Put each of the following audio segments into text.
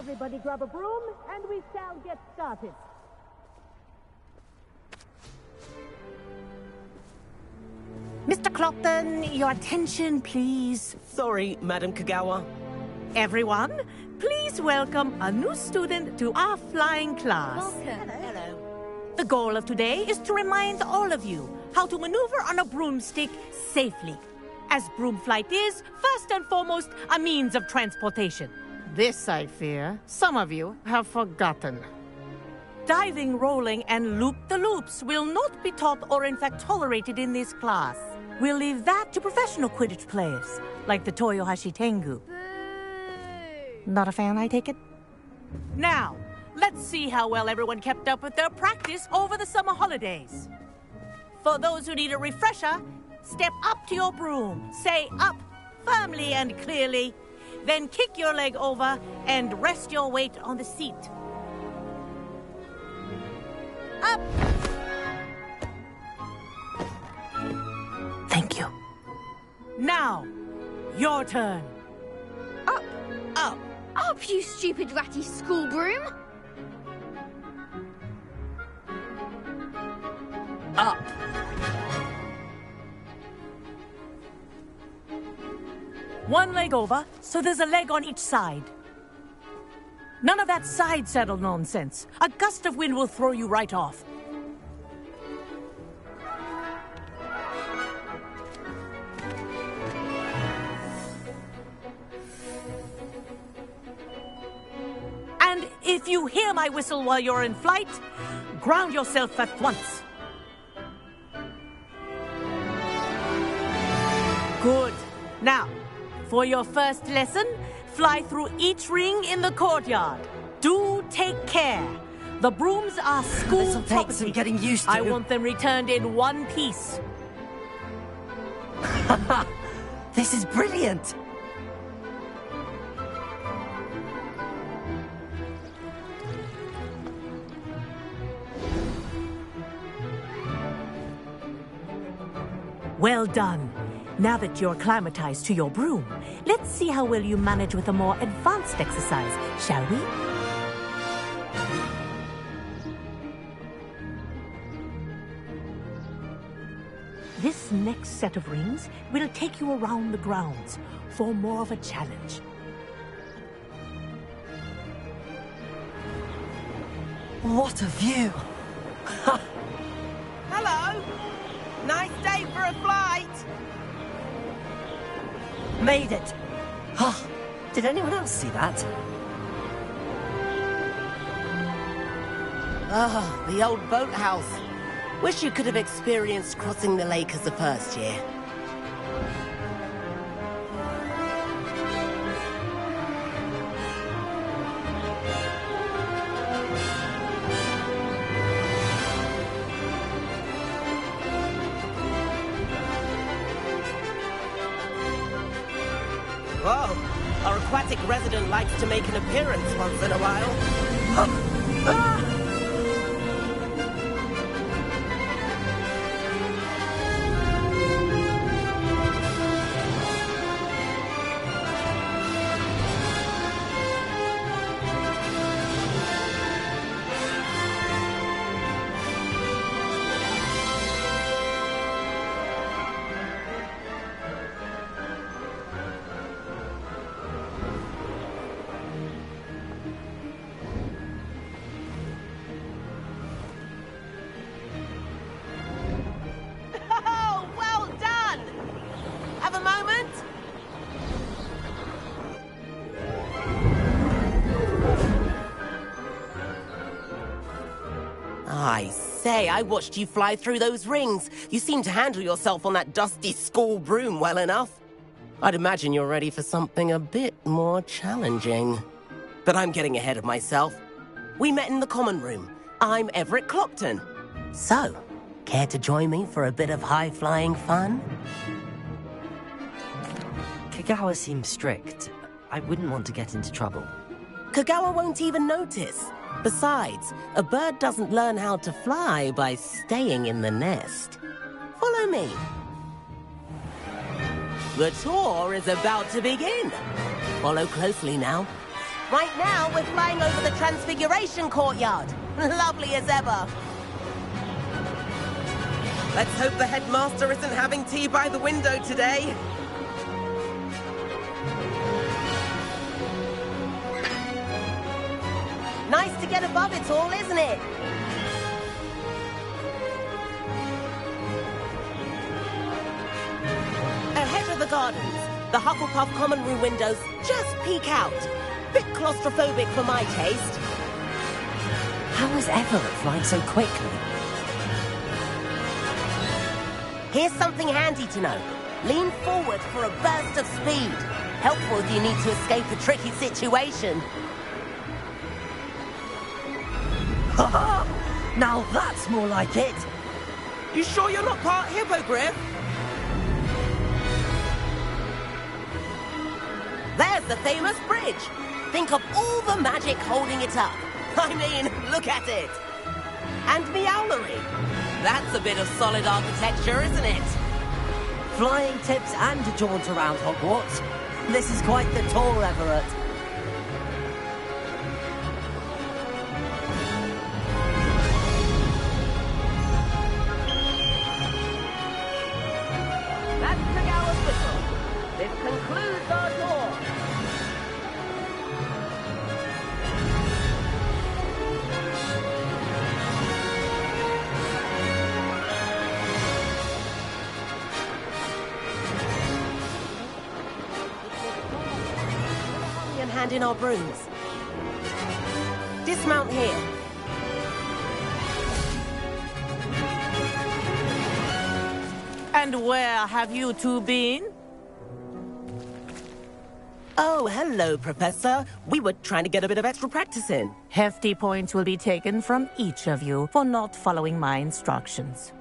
Everybody grab a broom, and we shall get started. Mr. Clopton, your attention, please. Sorry, Madam Kagawa. Everyone, please welcome a new student to our flying class. Welcome. Hello. The goal of today is to remind all of you how to maneuver on a broomstick safely, as broom flight is, first and foremost, a means of transportation. This, I fear, some of you have forgotten. Diving, rolling, and loop-the-loops will not be taught or in fact tolerated in this class. We'll leave that to professional Quidditch players, like the Toyohashi Tengu. Boo! Not a fan, I take it? Now, let's see how well everyone kept up with their practice over the summer holidays. For those who need a refresher, step up to your broom, say up firmly and clearly, then kick your leg over and rest your weight on the seat. Up! Thank you. Now, your turn. Up! Up! Up, you stupid ratty school broom! Up! One leg over, so there's a leg on each side. None of that side saddle nonsense. A gust of wind will throw you right off. And if you hear my whistle while you're in flight, ground yourself at once. Good. Now, for your first lesson, fly through each ring in the courtyard. Do take care. The brooms are school This'll take property. some getting used to. I want them returned in one piece. This is brilliant! Well done. Now that you're acclimatized to your broom, let's see how well you manage with a more advanced exercise, shall we? This next set of rings will take you around the grounds for more of a challenge. What a view! Hello! Nice day for a flight! Made it! Oh, did anyone else see that? Oh, the old boathouse. Wish you could have experienced crossing the lake as a first year. Whoa, our aquatic resident likes to make an appearance once in a while. Oh, well done! Have a moment? I say, I watched you fly through those rings. You seem to handle yourself on that dusty school broom well enough. I'd imagine you're ready for something a bit more challenging. But I'm getting ahead of myself. We met in the common room. I'm Everett Clopton. So, care to join me for a bit of high-flying fun? Kagawa seems strict. I wouldn't want to get into trouble. Kagawa won't even notice. Besides, a bird doesn't learn how to fly by staying in the nest. Follow me. The tour is about to begin. Follow closely now. Right now, we're flying over the Transfiguration Courtyard. Lovely as ever. Let's hope the headmaster isn't having tea by the window today. Nice to get above it all, isn't it? Ahead of the gardens, the Hufflepuff common room windows just peek out. Bit claustrophobic for my taste. How is Everett flying so quickly? Here's something handy to know. Lean forward for a burst of speed. Helpful if you need to escape a tricky situation. Now that's more like it. You sure you're not part hippogriff? There's the famous bridge. Think of all the magic holding it up. I mean, look at it. And Meowlery. That's a bit of solid architecture, isn't it? Flying tips and a jaunt around Hogwarts. This is quite the tour, Everett. That's Kagawa's whistle. This concludes our tour. And hand in our brooms. Dismount here. And where have you two been? Oh, hello, Professor. We were trying to get a bit of extra practice in. Hefty points will be taken from each of you for not following my instructions.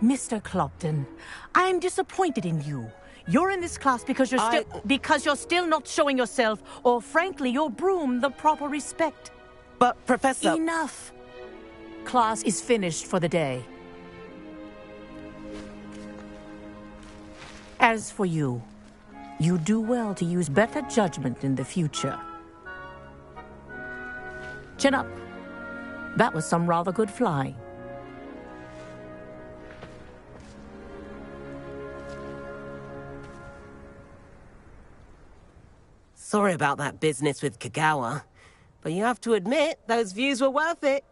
Mr. Clopton, I'm disappointed in you. You're in this class because you're still not showing yourself, or frankly, your broom the proper respect. But, Professor... Enough. Class is finished for the day. As for you, you do well to use better judgment in the future. Chin up. That was some rather good flying. Sorry about that business with Kagawa, but you have to admit, those views were worth it.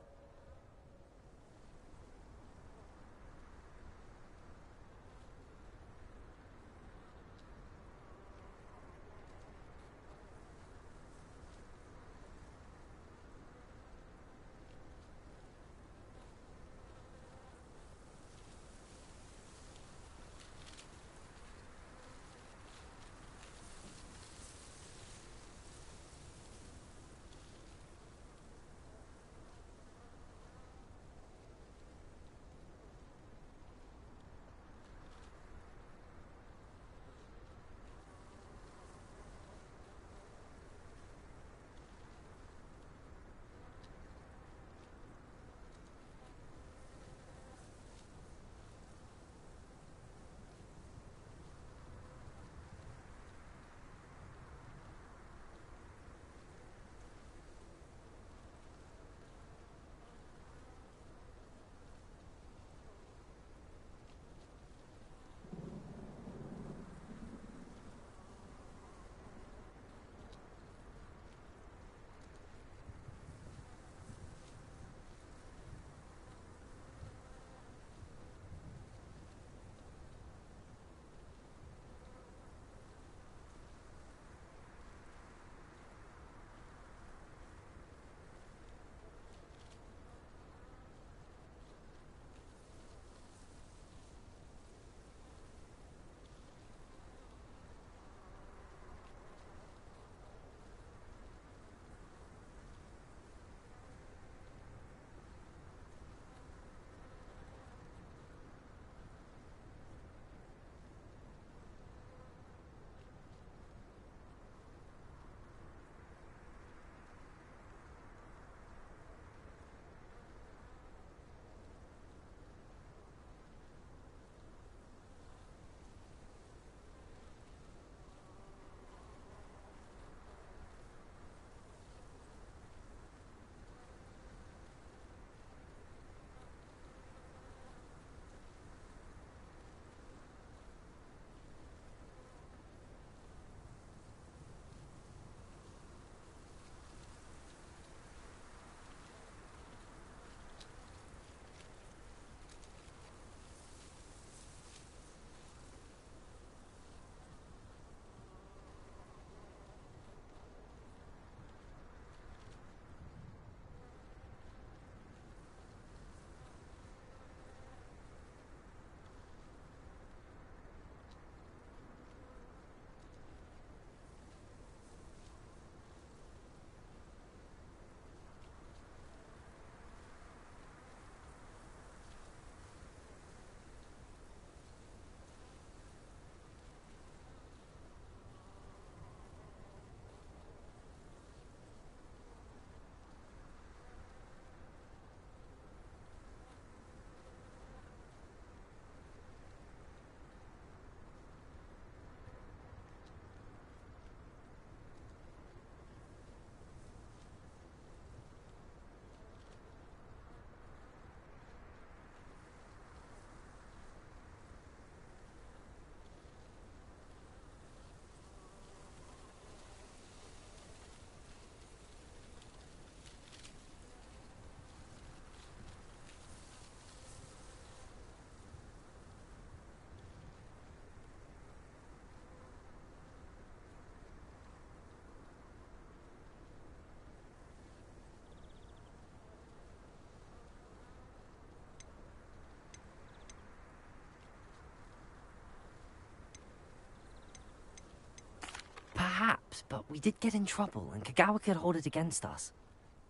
perhaps, but we did get in trouble, and Kagawa could hold it against us.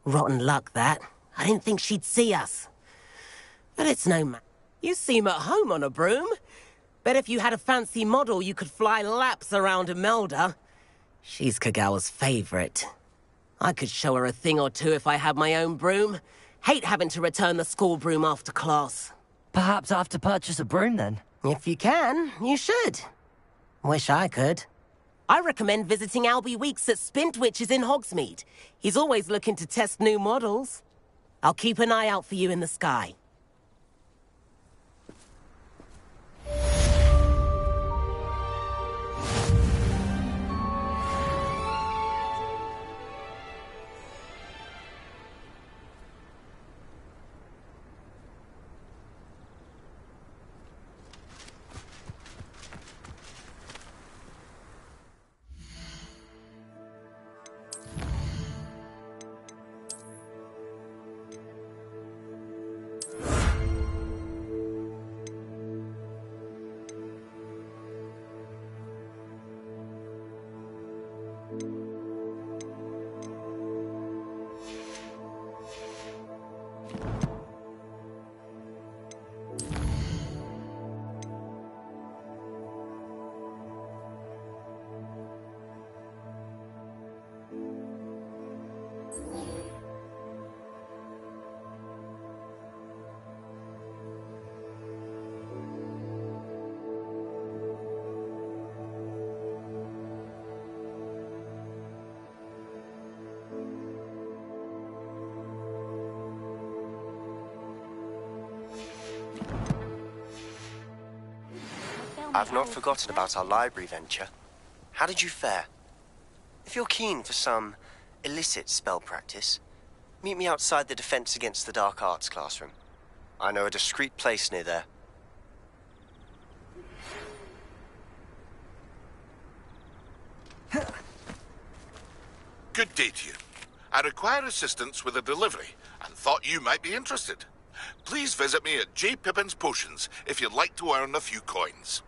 Rotten luck, that. I didn't think she'd see us. But it's no matter. You seem at home on a broom. Bet if you had a fancy model, you could fly laps around Imelda. She's Kagawa's favorite. I could show her a thing or two if I had my own broom. Hate having to return the school broom after class. Perhaps I have to purchase a broom, then? If you can, you should. Wish I could. I recommend visiting Albie Weeks at Spintwitches in Hogsmeade. He's always looking to test new models. I'll keep an eye out for you in the sky. I've not forgotten about our library venture. How did you fare? If you're keen for some illicit spell practice, meet me outside the Defense Against the Dark Arts classroom. I know a discreet place near there. Good day to you. I require assistance with a delivery and thought you might be interested. Please visit me at J. Pippin's Potions if you'd like to earn a few coins.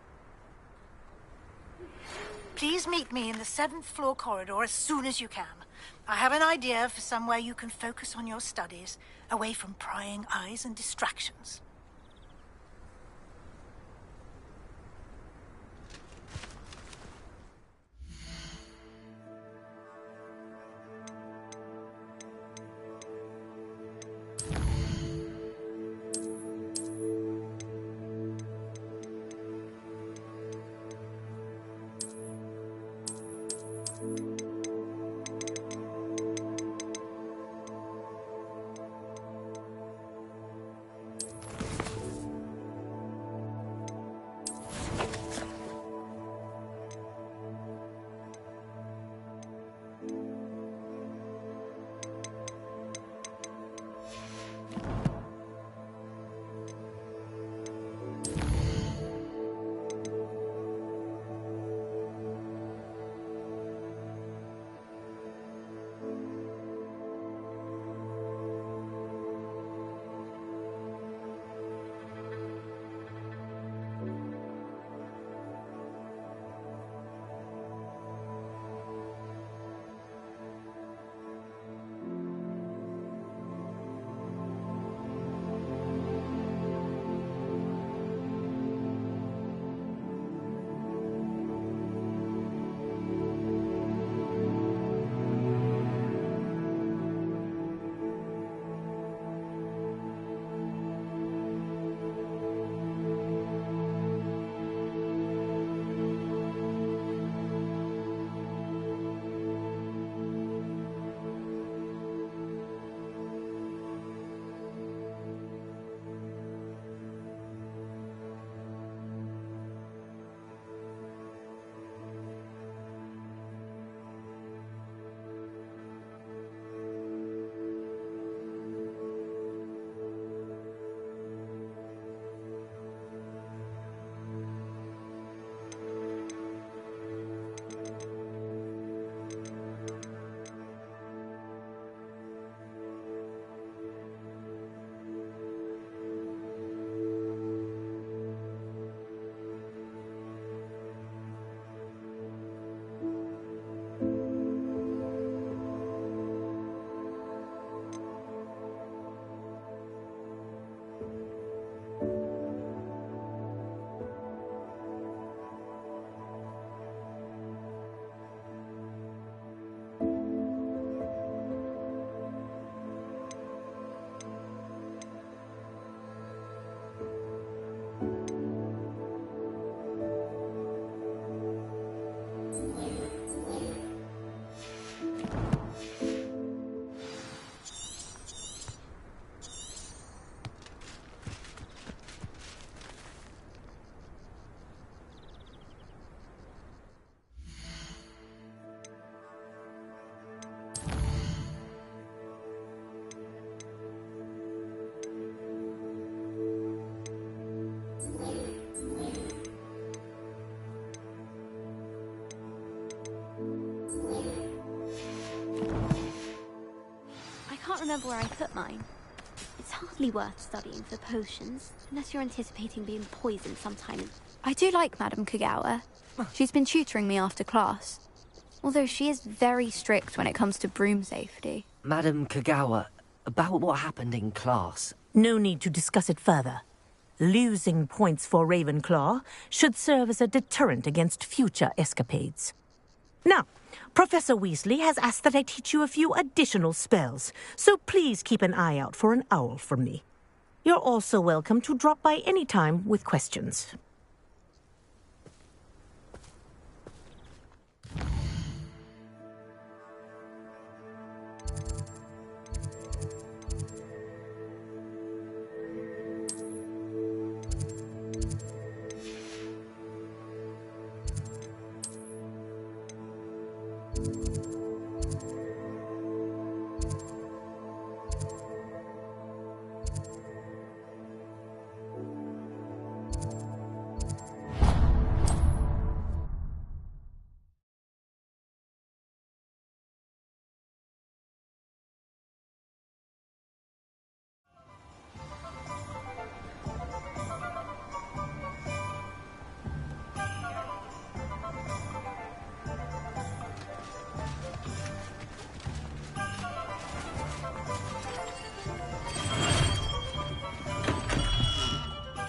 Please meet me in the 7th floor corridor as soon as you can. I have an idea for somewhere you can focus on your studies, away from prying eyes and distractions. remember where I put mine. It's hardly worth studying for potions, unless you're anticipating being poisoned sometime. I do like Madame Kagawa. She's been tutoring me after class. Although she is very strict when it comes to broom safety. Madam Kagawa, about what happened in class. No need to discuss it further. Losing points for Ravenclaw should serve as a deterrent against future escapades. Now, Professor Weasley has asked that I teach you a few additional spells, so please keep an eye out for an owl from me. You're also welcome to drop by any time with questions.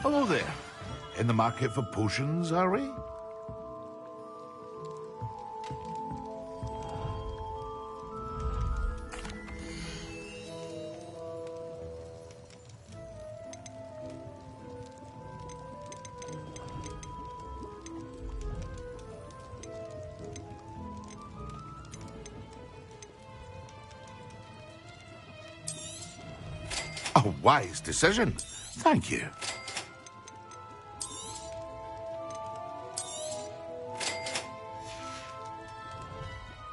Hello there. In the market for potions, are we? A wise decision. Thank you.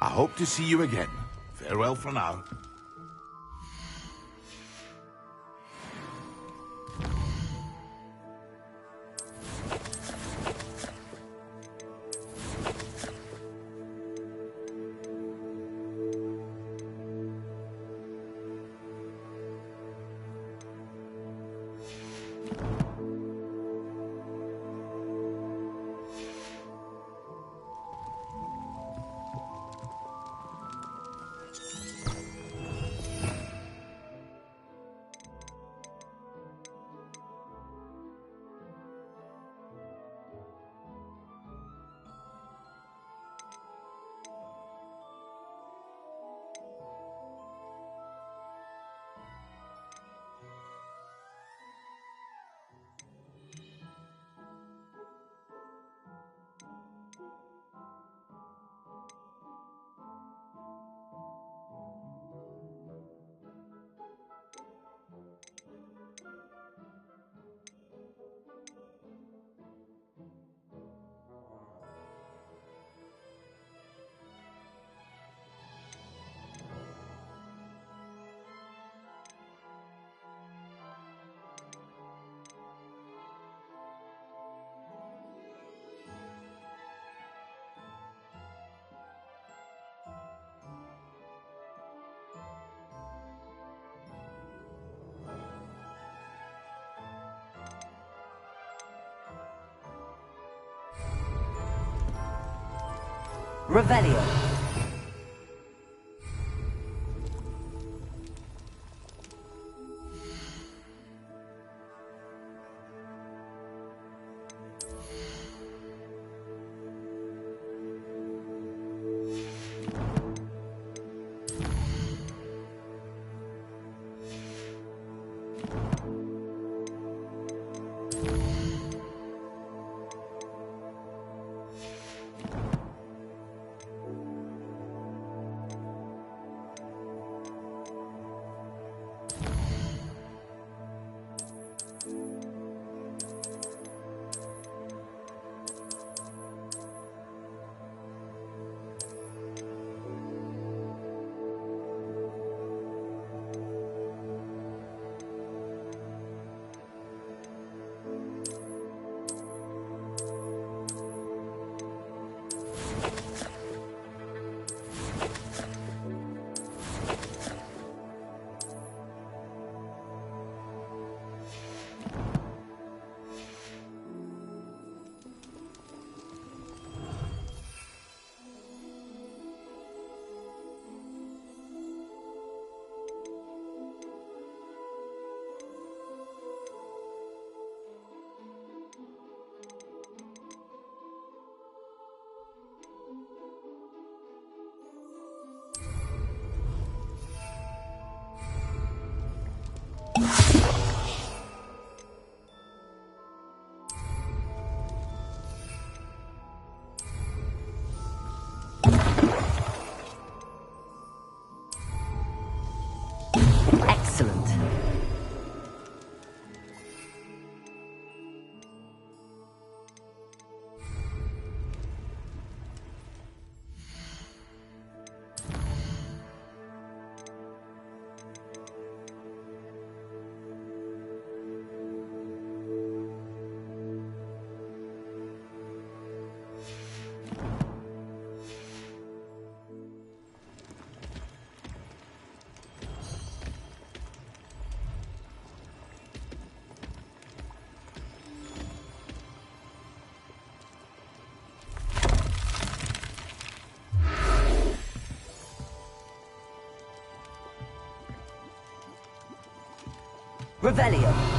I hope to see you again. Farewell for now. Revelio. Revelio.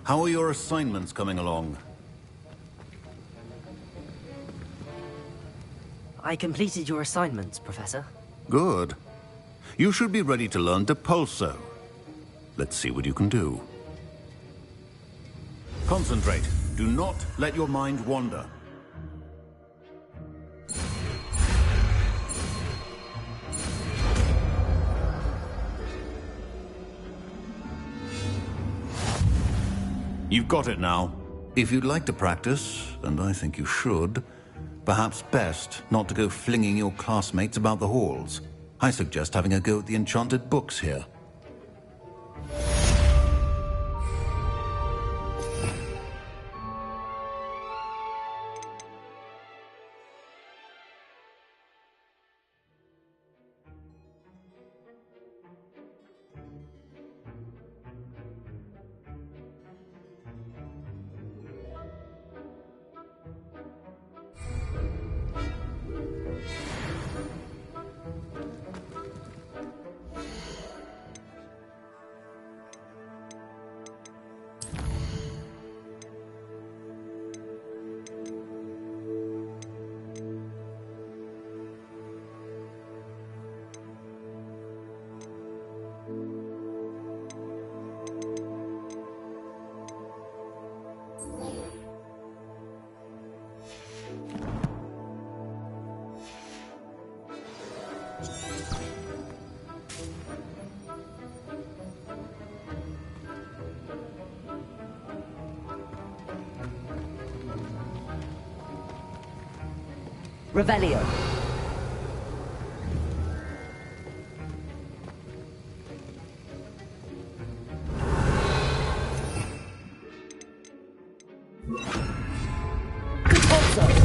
How are your assignments coming along? I completed your assignments, Professor. Good. You should be ready to learn Depulso. Let's see what you can do. Concentrate. Do not let your mind wander. You've got it now. If you'd like to practice, and I think you should, perhaps best not to go flinging your classmates about the halls. I suggest having a go at the enchanted books here. Revelio.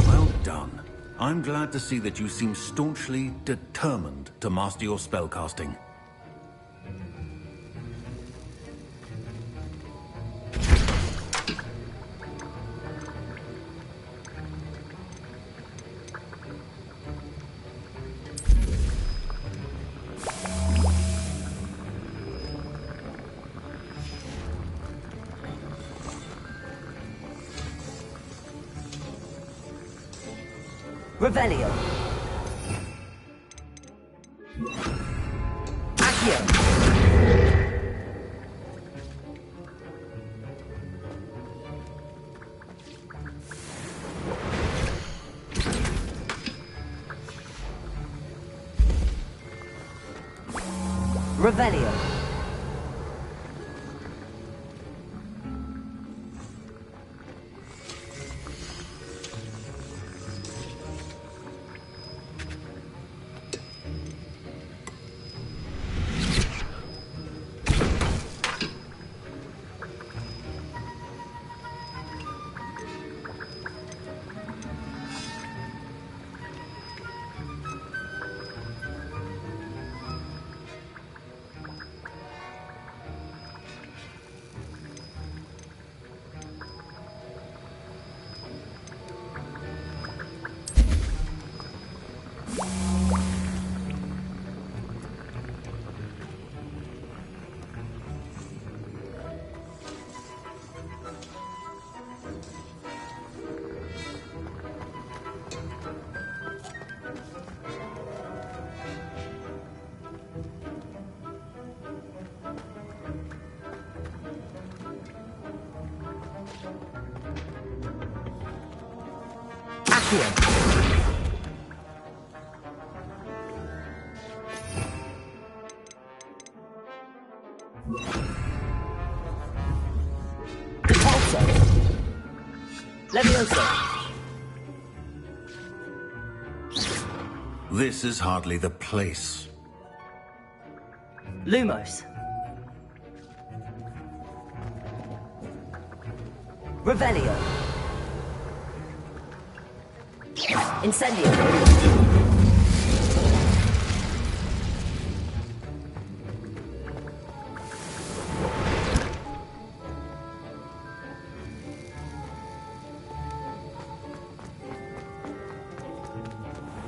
Well done. I'm glad to see that you seem staunchly determined to master your spellcasting. Revelio. Accio. Revelio. Depulso. Levioso. This is hardly the place. Lumos. Revelio. Incendio.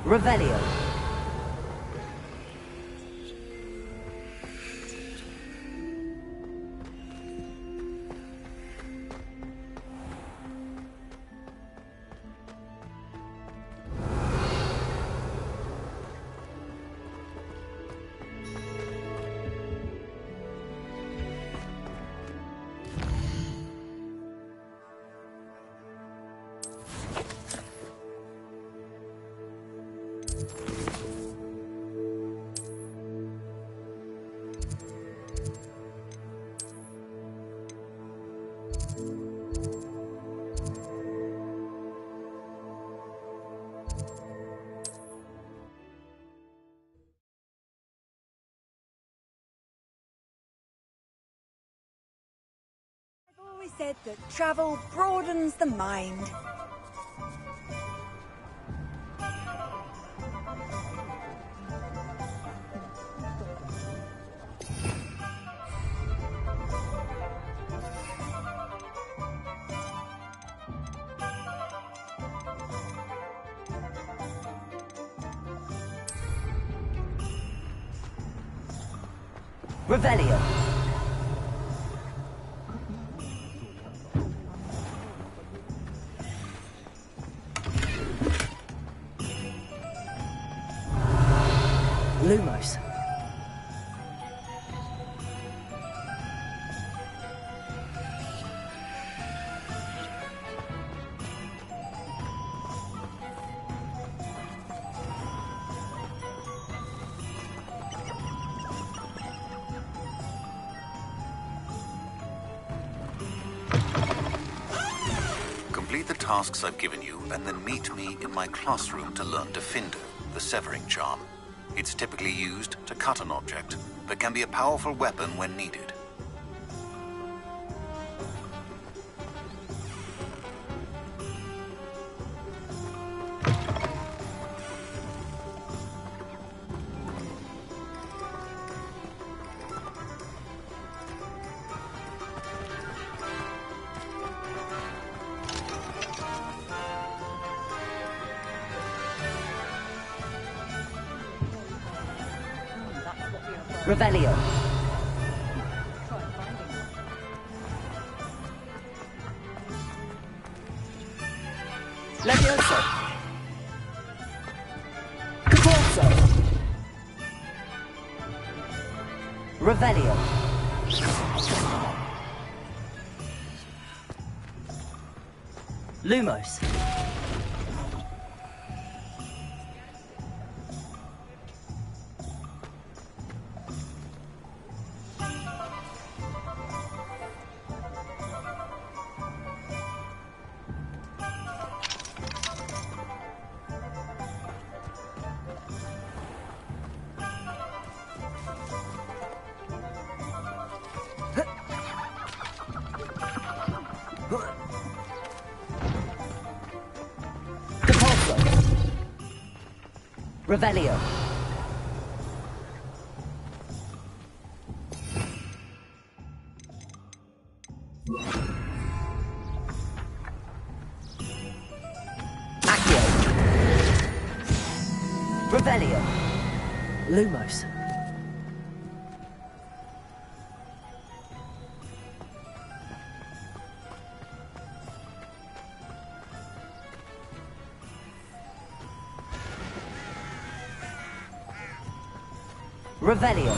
Revelio. always said that travel broadens the mind. Revelio. Lumos. Complete the tasks I've given you, and then meet me in my classroom to learn Defindo, the severing charm. It's typically used to cut an object, but can be a powerful weapon when needed. Revelio. Levioso. Corso. Revelio. Lumos. Revelio. Accio. Revelio. Lumos. Revelio.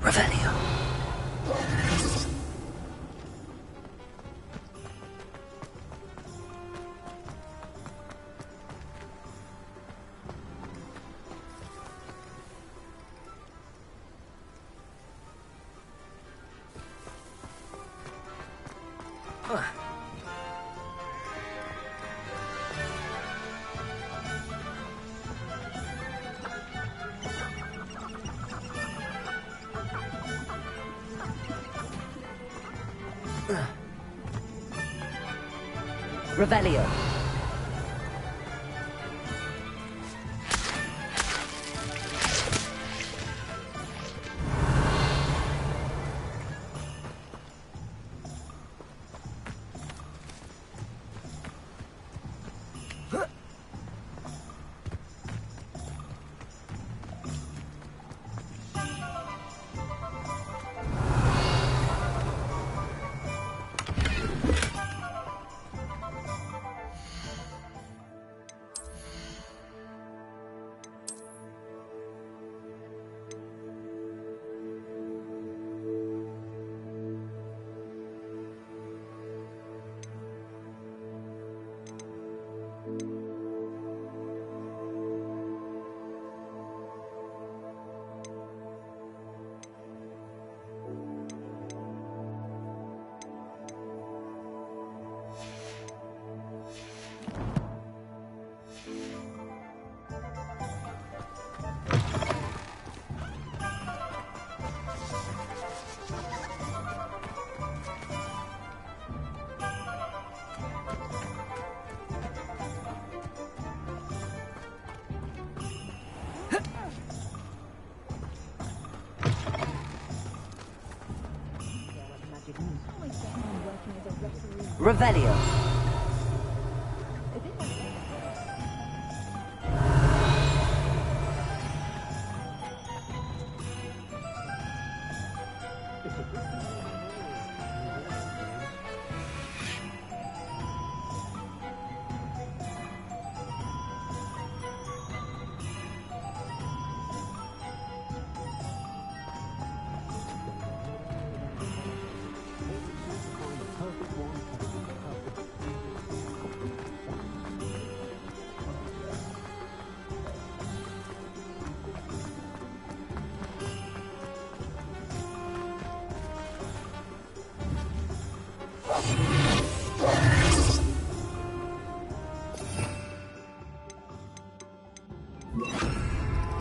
Revelio. Revelio. Revelio.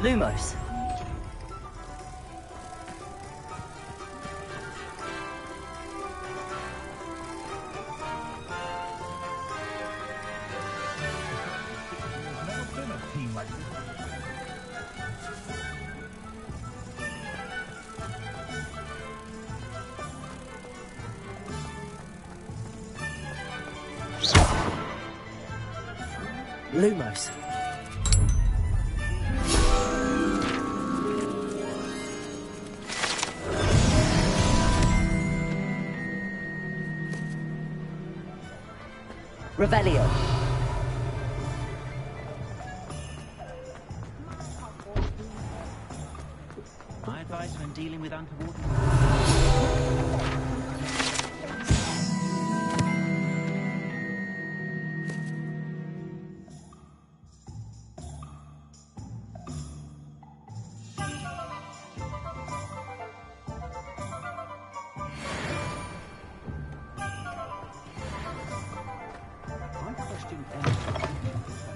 Lumos. Lumos. Revelio. My advice when dealing with untoward...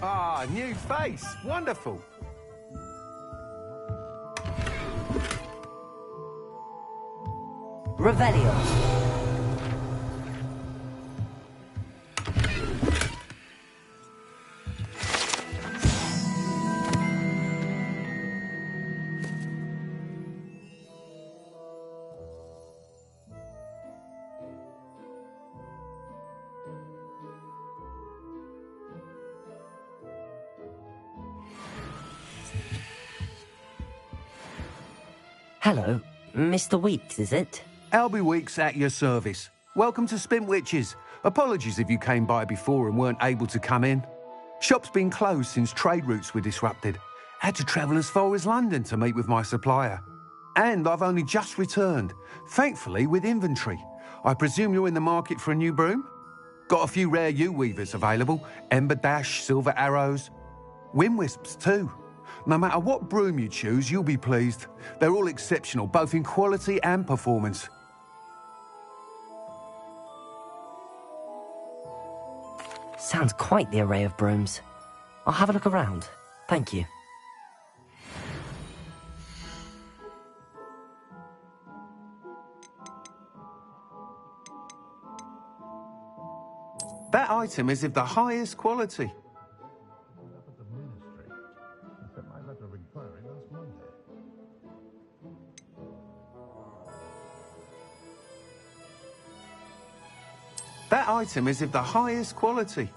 Ah, new face. Wonderful. Revelio. Hello, Mr. Weeks, is it? Albie Weeks at your service. Welcome to Spintwitches. Apologies if you came by before and weren't able to come in. Shop's been closed since trade routes were disrupted. Had to travel as far as London to meet with my supplier. And I've only just returned, thankfully with inventory. I presume you're in the market for a new broom? Got a few rare U-weavers available. Ember Dash, Silver Arrows. Wind Wisps too. No matter what broom you choose, you'll be pleased. They're all exceptional, both in quality and performance. Sounds quite the array of brooms. I'll have a look around. Thank you. That item is of the highest quality. That item is of the highest quality.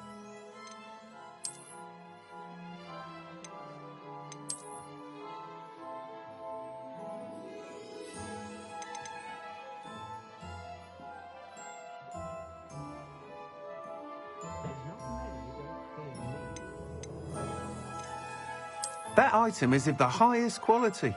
That item is of the highest quality.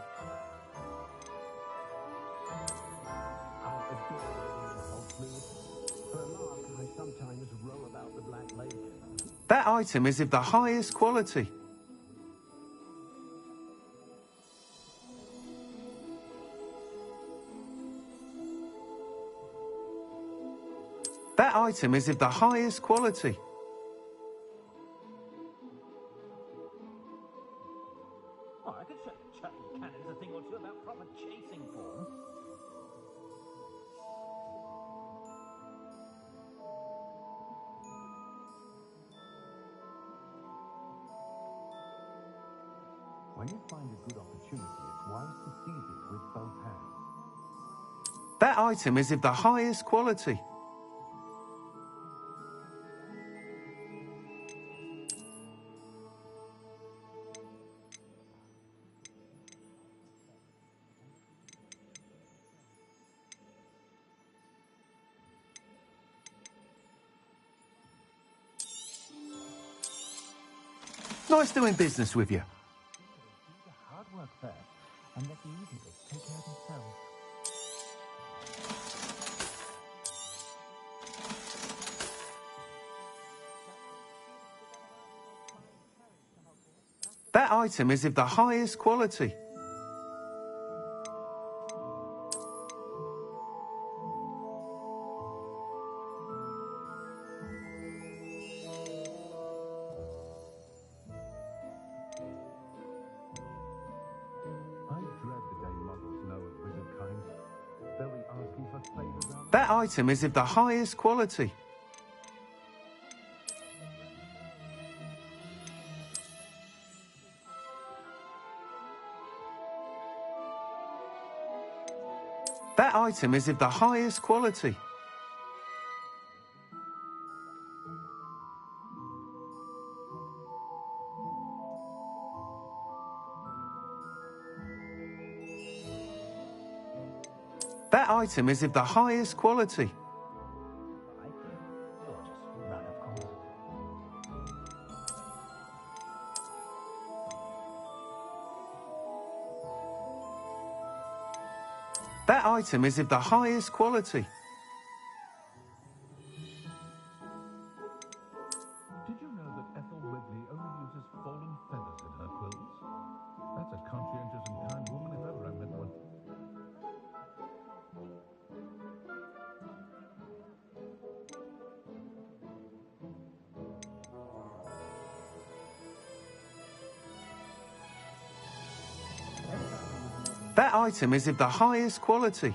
That item is of the highest quality. That item is of the highest quality. Oh, I could show Cannons a thing or two about proper chasing form. When you find a good opportunity, it's wise to seize it with both hands. That item is of the highest quality. nice doing business with you. Hard work first, and let the easy bits take care of themselves. That item is of the highest quality. That item is of the highest quality. That item is of the highest quality. That item is of the highest quality. That item is of the highest quality. Did you know that Ethel Ridley only uses fallen feathers in her quills? That's a conscientious and kind woman if ever I met one. That item is of the highest quality.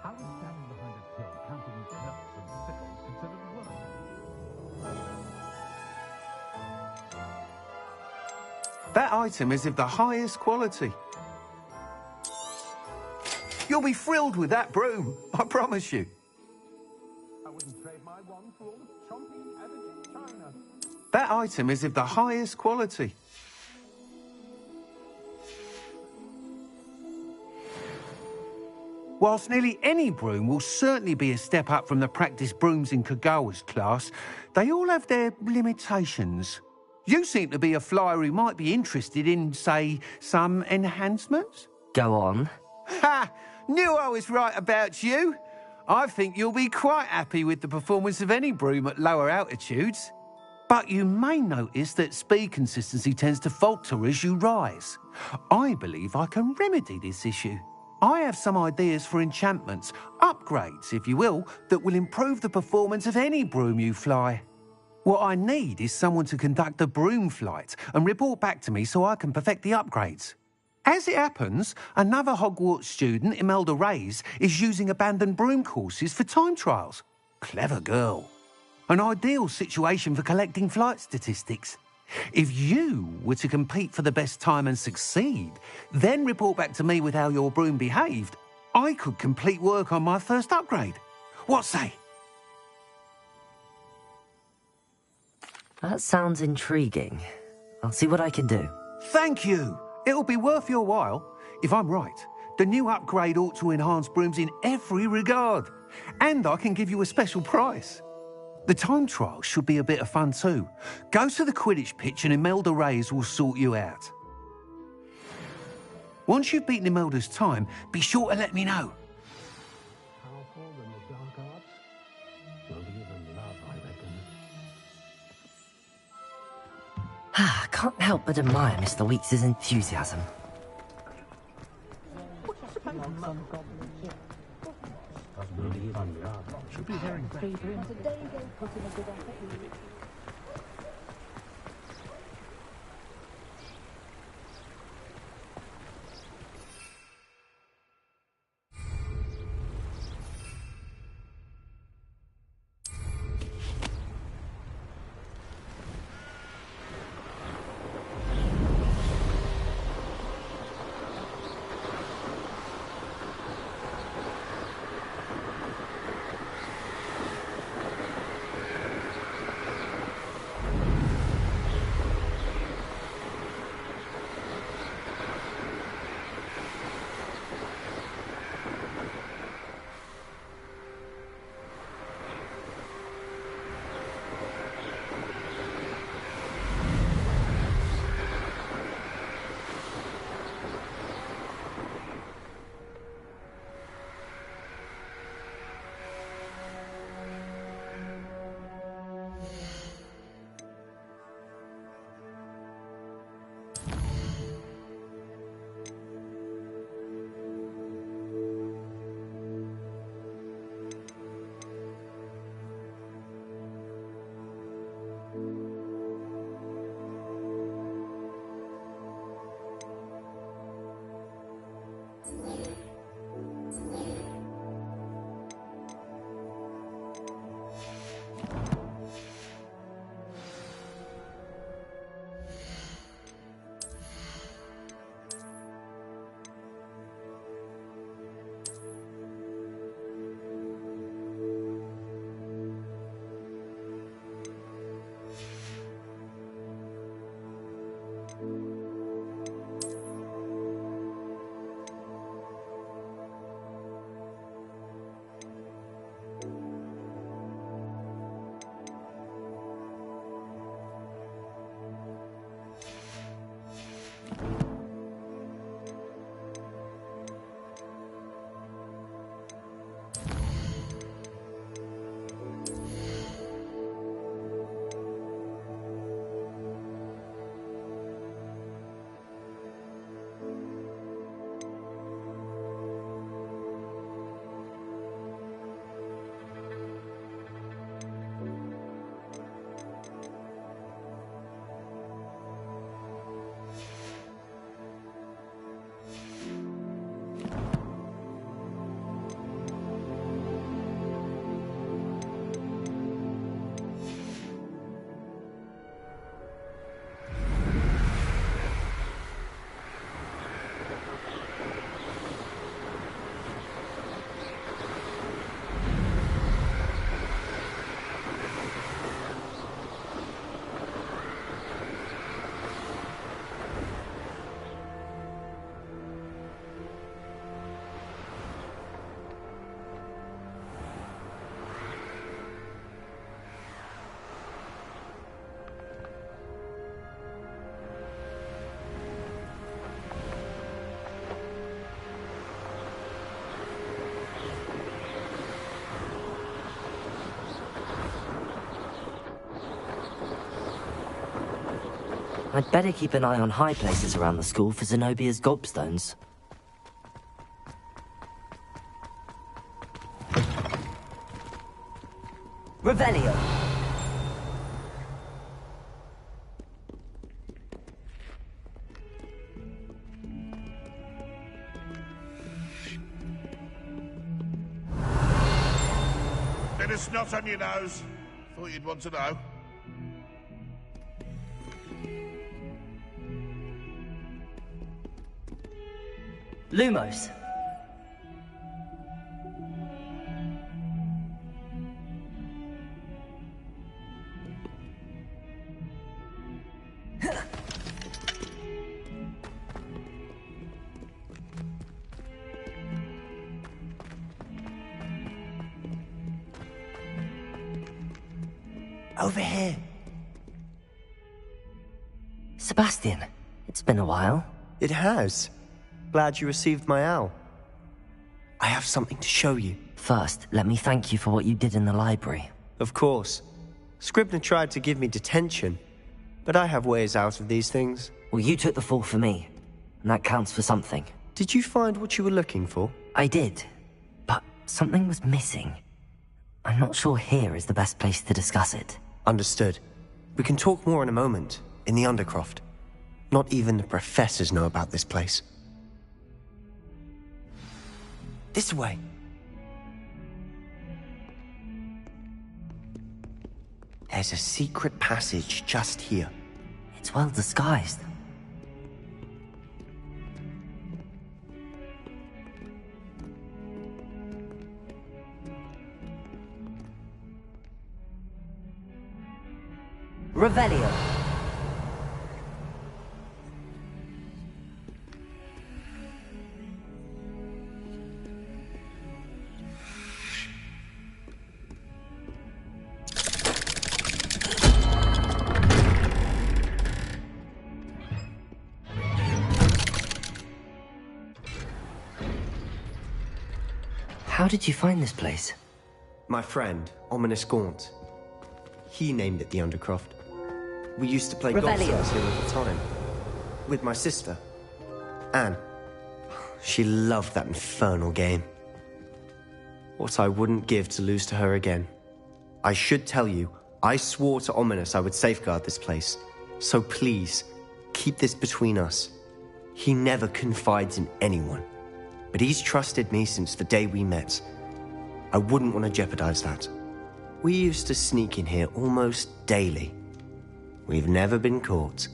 How is standing behind a till counting knuckles and sickles considered work? That item is of the highest quality. You'll be thrilled with that broom, I promise you. I wouldn't trade my one for all the chomping average china. That item is of the highest quality. Whilst nearly any broom will certainly be a step up from the practice brooms in Kagawa's class, they all have their limitations. You seem to be a flyer who might be interested in, say, some enhancements? Go on. Ha! Knew I was right about you. I think you'll be quite happy with the performance of any broom at lower altitudes. But you may notice that speed consistency tends to falter as you rise. I believe I can remedy this issue. I have some ideas for enchantments, upgrades, if you will, that will improve the performance of any broom you fly. What I need is someone to conduct a broom flight and report back to me so I can perfect the upgrades. As it happens, another Hogwarts student, Imelda Reyes, is using abandoned broom courses for time trials. Clever girl. An ideal situation for collecting flight statistics. If you were to compete for the best time and succeed, then report back to me with how your broom behaved, I could complete work on my first upgrade. What say? That sounds intriguing. I'll see what I can do. Thank you. It'll be worth your while. If I'm right, the new upgrade ought to enhance brooms in every regard. And I can give you a special price. The time trial should be a bit of fun too. Go to the Quidditch pitch and Imelda Reyes will sort you out. Once you've beaten Imelda's time, be sure to let me know. Powerful than the dark arts? Well, even love, I reckon. Can't help but admire Mr. Weeks' enthusiasm. Should be hearing back. I'd better keep an eye on high places around the school for Zenobia's gobstones. Revelio! Bit of snot on your nose. Thought you'd want to know. Lumos! Over here. Sebastian, it's been a while. It has. Glad you received my owl. I have something to show you. First, let me thank you for what you did in the library. Of course. Scribner tried to give me detention, but I have ways out of these things. Well, you took the fall for me, and that counts for something. Did you find what you were looking for? I did, but something was missing. I'm not sure here is the best place to discuss it. Understood. We can talk more in a moment, in the Undercroft. Not even the professors know about this place. This way. There's a secret passage just here. It's well disguised. Revelio. How did you find this place? My friend, Ominous Gaunt. He named it the Undercroft. We used to play gobstones here all the time. With my sister, Anne. She loved that infernal game. What I wouldn't give to lose to her again. I should tell you, I swore to Ominous I would safeguard this place. So please, keep this between us. He never confides in anyone. But he's trusted me since the day we met. I wouldn't want to jeopardize that. We used to sneak in here almost daily. We've never been caught.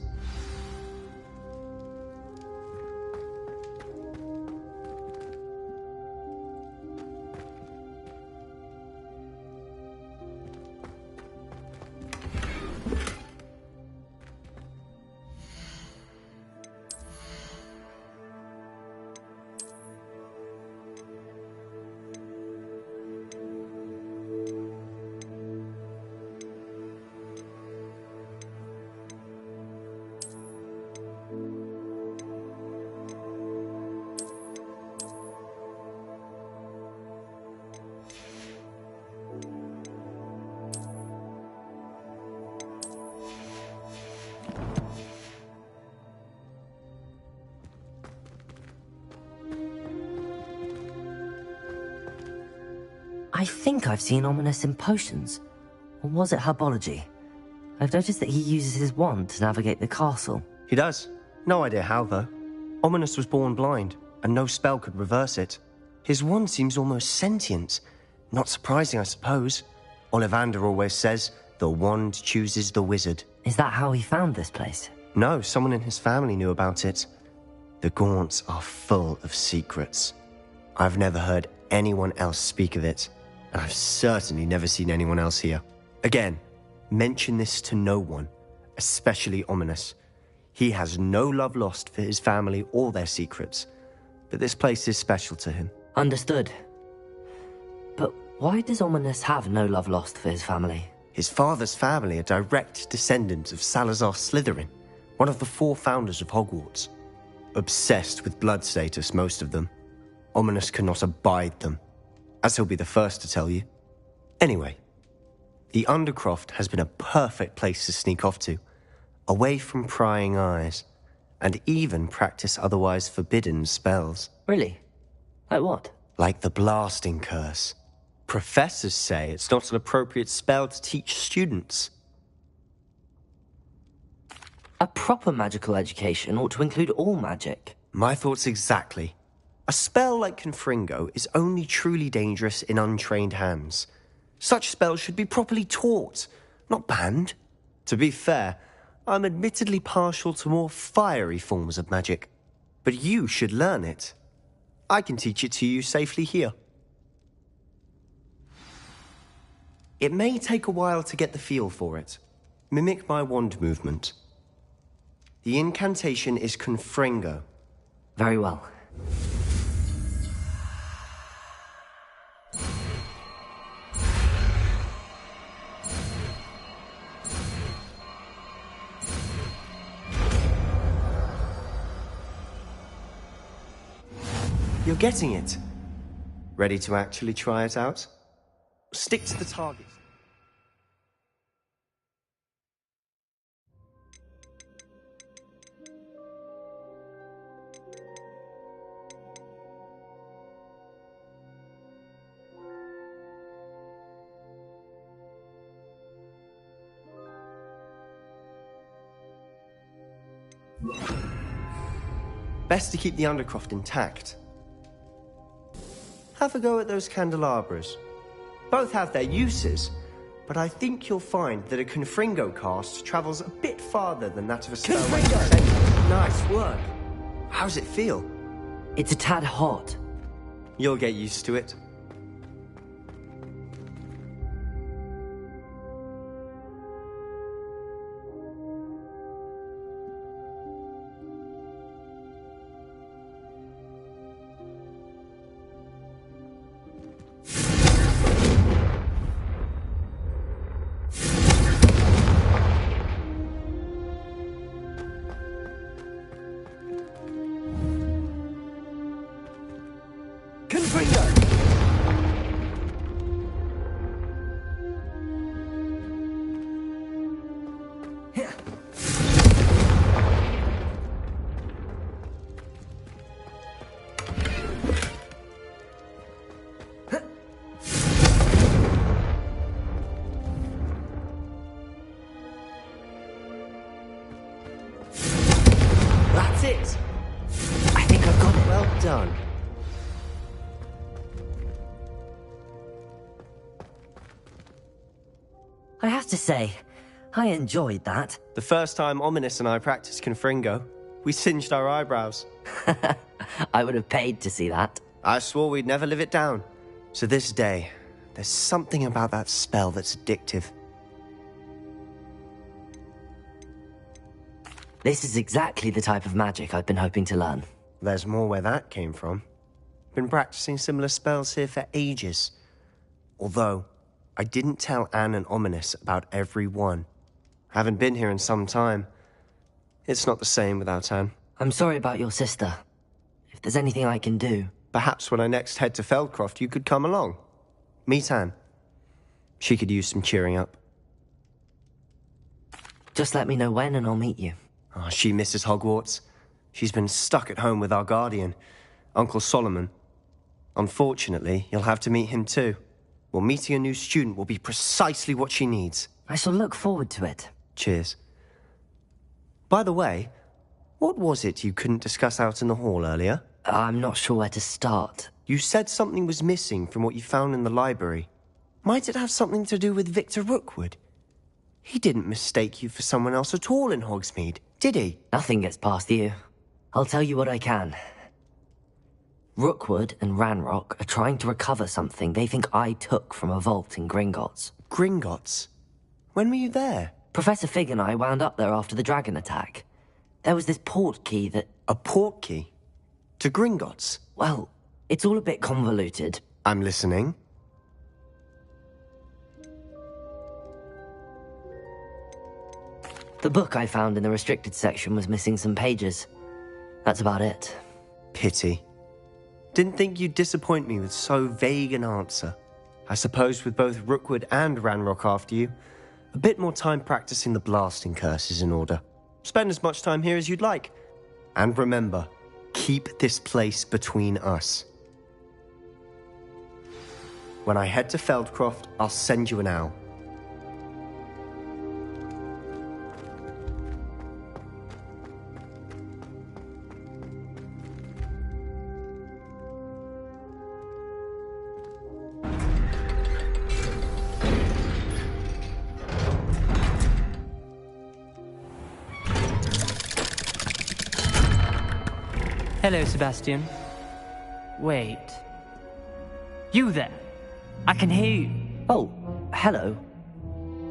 I think I've seen Ominous in potions. Or was it herbology? I've noticed that he uses his wand to navigate the castle. He does. No idea how, though. Ominous was born blind, and no spell could reverse it. His wand seems almost sentient. Not surprising, I suppose. Ollivander always says, the wand chooses the wizard. Is that how he found this place? No, someone in his family knew about it. The Gaunts are full of secrets. I've never heard anyone else speak of it, and I've certainly never seen anyone else here. Again, mention this to no one, especially Ominous. He has no love lost for his family or their secrets, but this place is special to him. Understood. But why does Ominous have no love lost for his family? His father's family are direct descendants of Salazar Slytherin, one of the 4 founders of Hogwarts. Obsessed with blood status, most of them. Ominous cannot abide them, as he'll be the first to tell you. Anyway, the Undercroft has been a perfect place to sneak off to. away from prying eyes, and even practice otherwise forbidden spells. Really? Like what? Like the blasting curse. Professors say it's not an appropriate spell to teach students. A proper magical education ought to include all magic. My thoughts exactly. A spell like Confringo is only truly dangerous in untrained hands. Such spells should be properly taught, not banned. To be fair, I'm admittedly partial to more fiery forms of magic. But you should learn it. I can teach it to you safely here. It may take a while to get the feel for it. Mimic my wand movement. The incantation is Confringo. Very well. You're getting it. Ready to actually try it out? Stick to the target. Best to keep the undercroft intact. Have a go at those candelabras. Both have their uses, but I think you'll find that a Confringo cast travels a bit farther than that of a spell like Jugando. Nice work. How's it feel? It's a tad hot. You'll get used to it. That's it. I think I've got it. Well done. I have to say, I enjoyed that. The first time Ominous and I practiced Confringo, we singed our eyebrows. I would have paid to see that. I swore we'd never live it down. To this day, there's something about that spell that's addictive. This is exactly the type of magic I've been hoping to learn. There's more where that came from. Been practicing similar spells here for ages. Although, I didn't tell Anne and Ominous about every one. Haven't been here in some time. It's not the same without Anne. I'm sorry about your sister. If there's anything I can do... Perhaps when I next head to Feldcroft, you could come along. Meet Anne. She could use some cheering up. Just let me know when and I'll meet you. Oh, she misses Hogwarts. She's been stuck at home with our guardian, Uncle Solomon. Unfortunately, you'll have to meet him too. Well, meeting a new student will be precisely what she needs. I shall look forward to it. Cheers. By the way, what was it you couldn't discuss out in the hall earlier? I'm not sure where to start. You said something was missing from what you found in the library. Might it have something to do with Victor Rookwood? He didn't mistake you for someone else at all in Hogsmeade, did he? Nothing gets past you. I'll tell you what I can. Rookwood and Ranrock are trying to recover something they think I took from a vault in Gringotts. Gringotts? When were you there? Professor Fig and I wound up there after the dragon attack. There was this port key that... A port key? To Gringotts? Well, it's all a bit convoluted. I'm listening. The book I found in the restricted section was missing some pages. That's about it. Pity. Didn't think you'd disappoint me with so vague an answer. I suppose with both Rookwood and Ranrock after you, a bit more time practicing the blasting curse is in order. Spend as much time here as you'd like. And remember, keep this place between us. When I head to Feldcroft, I'll send you an owl. Hello, Sebastian. Wait. You there? I can hear you. Oh, hello.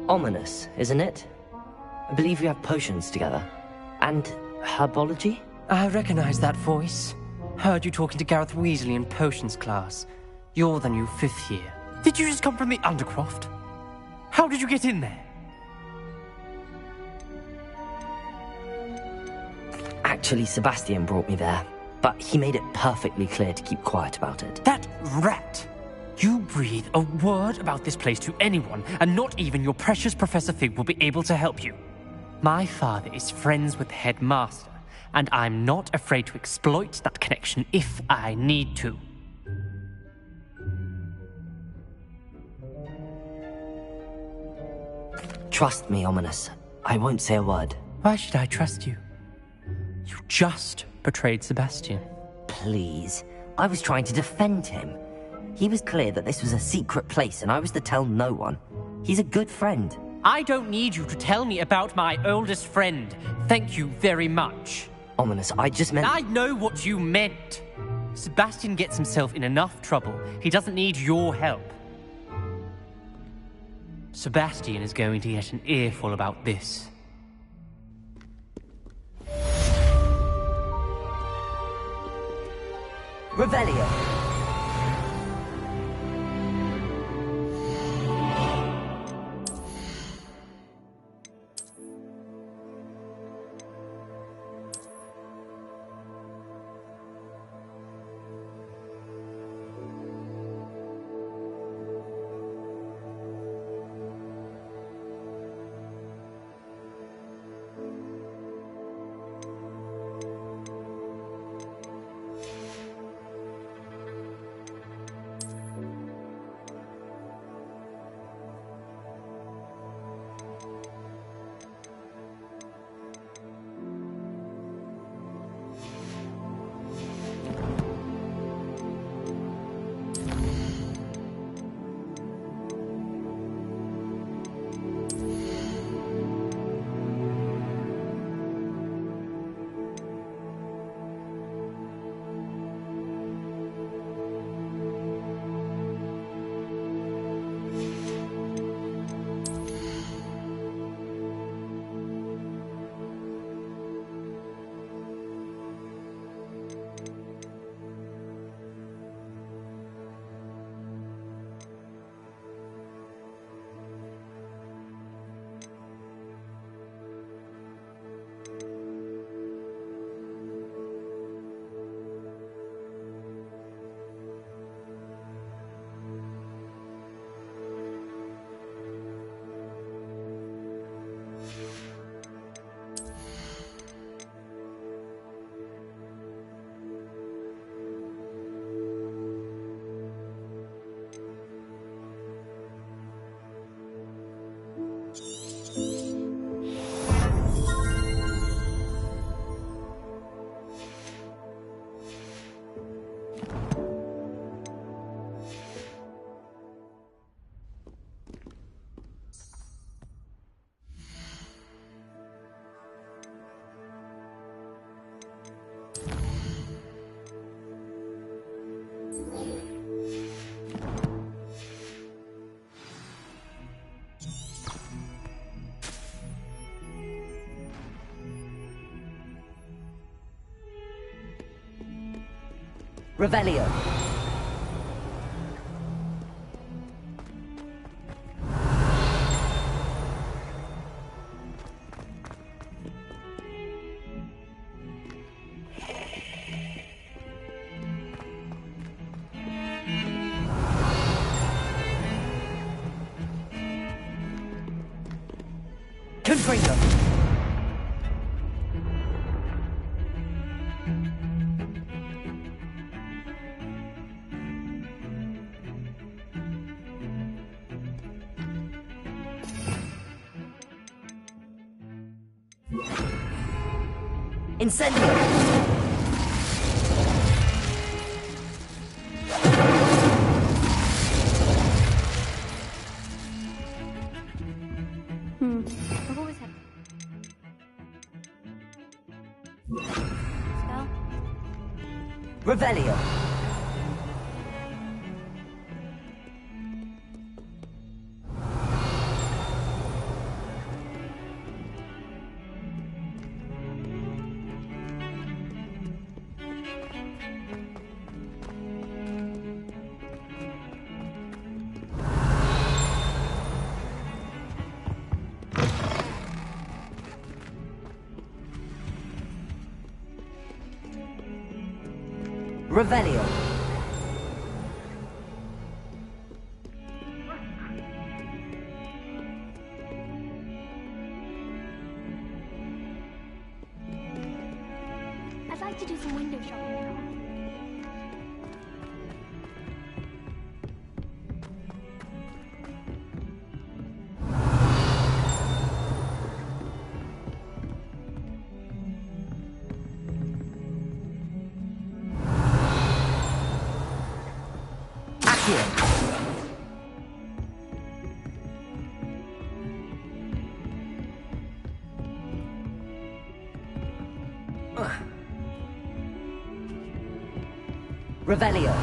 Ominous, isn't it? I believe we have potions together. And herbology? I recognize that voice. Heard you talking to Gareth Weasley in potions class. You're the new 5th year. Did you just come from the Undercroft? How did you get in there? Actually, Sebastian brought me there. But he made it perfectly clear to keep quiet about it. That rat! You breathe a word about this place to anyone, and not even your precious Professor Fig will be able to help you. My father is friends with the headmaster, and I'm not afraid to exploit that connection if I need to. Trust me, Ominous. I won't say a word. Why should I trust you? You just betrayed Sebastian. Please. I was trying to defend him. He was clear that this was a secret place and I was to tell no one. He's a good friend. I don't need you to tell me about my oldest friend. Thank you very much. Ominous, I just meant... I know what you meant. Sebastian gets himself in enough trouble. He doesn't need your help. Sebastian is going to get an earful about this. Revelio. Revelio. Confringo. Incendio! I've always had... Spell? Revelio! Revelio. I'd like to do some window shopping now. Revelio.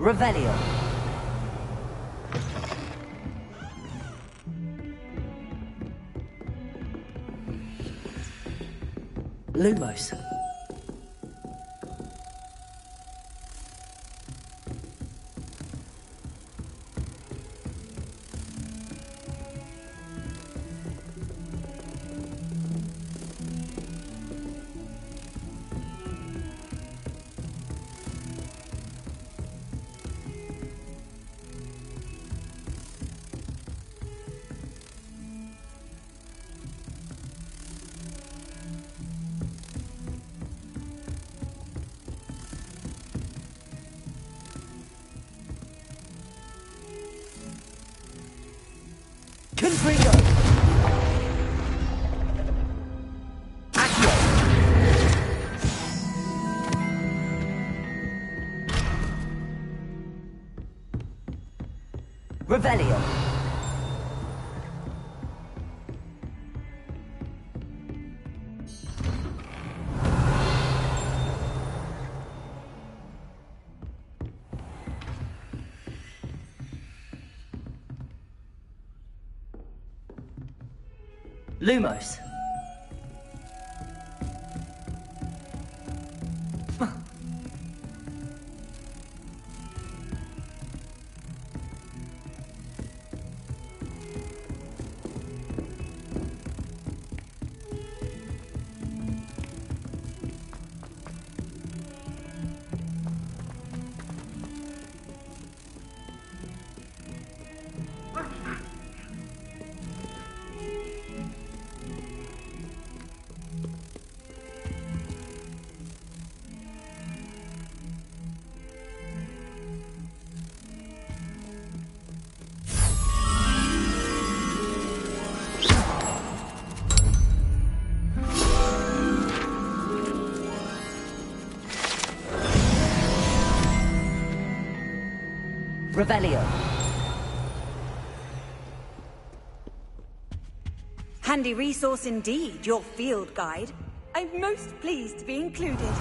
Revelio. Lumos. Confringo! Accio! Revelio! Lumos. Revelio. Handy resource indeed, your field guide. I'm most pleased to be included.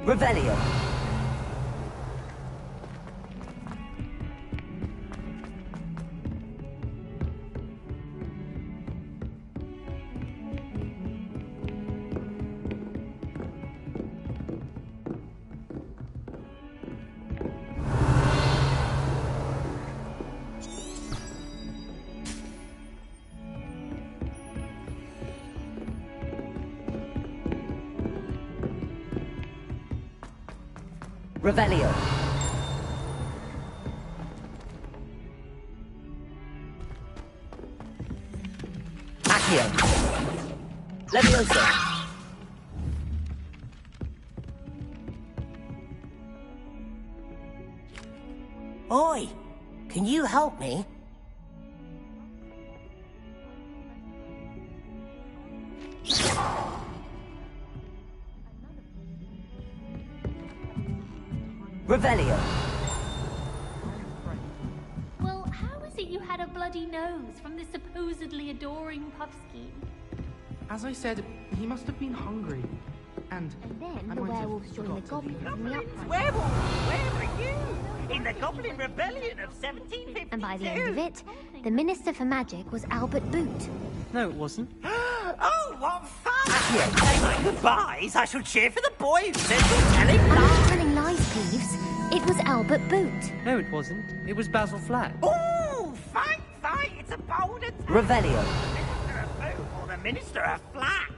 Revelio. Revelio. Accio. Levioso. Oi! Can you help me? Revelio. Well, how is it you had a bloody nose from this supposedly adoring Puffskein? As I said, he must have been hungry. And then the werewolves joined the goblins in the uprising. Werewolves, where were you? In the Goblin Rebellion of 1752. And by the end of it, the Minister for Magic was Albert Boot. No, it wasn't. Oh, what fun! Say my goodbyes. I shall cheer for the boy who said you're telling I'm lies. not telling lies, Peeves. It was Albert Boot. No, it wasn't. It was Basil Flack. Oh, fight, fight! It's a bold attack. Revelio. The Minister of Boot or the Minister of Flack.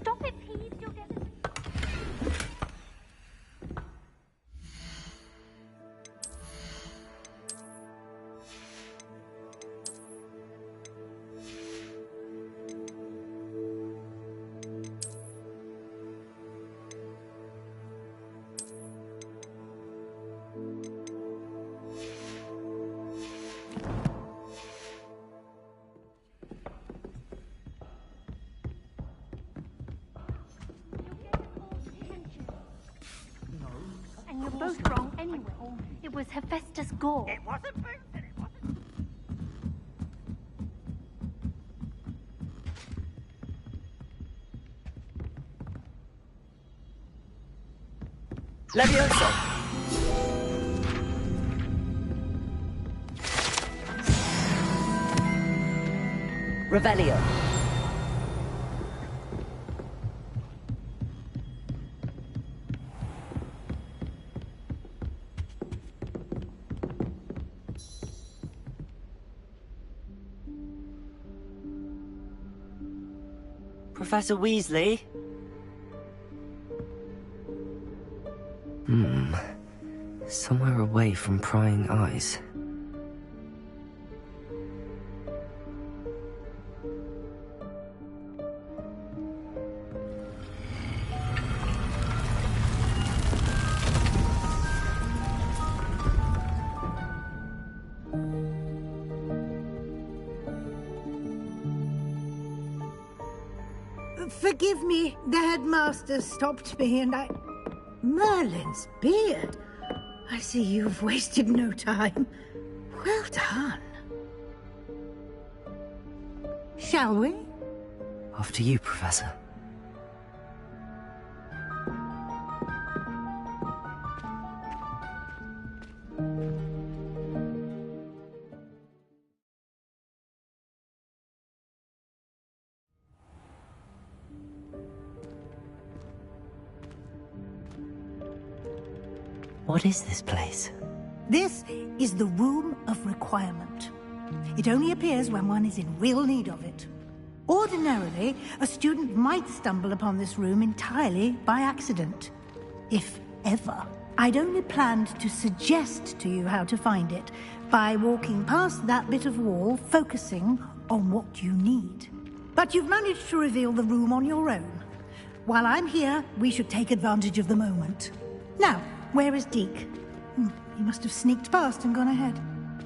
Stop it, Peeves. You'll get it. And you're both wrong anyway. It was Hephaestus Gore. It wasn't Boot and it wasn't... Levioso. Revelio. Professor Weasley? Somewhere away from prying eyes. Forgive me, the headmaster stopped me and I... Merlin's beard. I see you've wasted no time. Well done. Shall we? After you, Professor. What is this place? This is the Room of Requirement. It only appears when one is in real need of it. Ordinarily, a student might stumble upon this room entirely by accident. If ever. I'd only planned to suggest to you how to find it by walking past that bit of wall, focusing on what you need. But you've managed to reveal the room on your own. While I'm here, we should take advantage of the moment. Now, where is Deke? He must have sneaked past and gone ahead.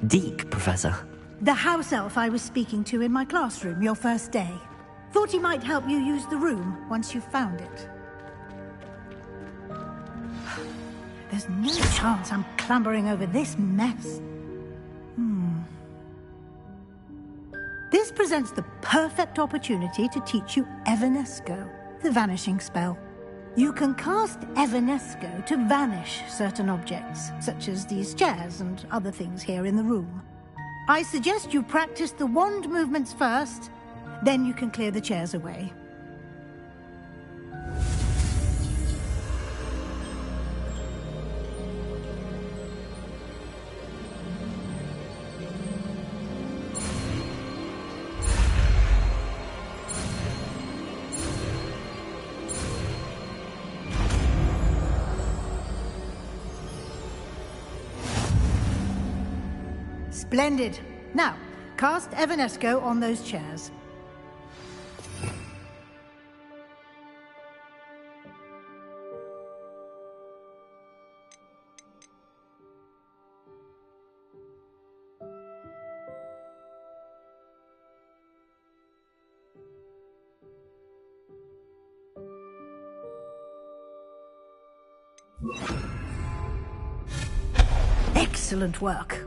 Deke, Professor. The house elf I was speaking to in my classroom your first day. Thought he might help you use the room once you've found it. There's no chance I'm clambering over this mess. This presents the perfect opportunity to teach you Evanesco, the vanishing spell. You can cast Evanesco to vanish certain objects, such as these chairs and other things here in the room. I suggest you practice the wand movements first, then you can clear the chairs away. Splendid. Now, cast Evanesco on those chairs. Excellent work.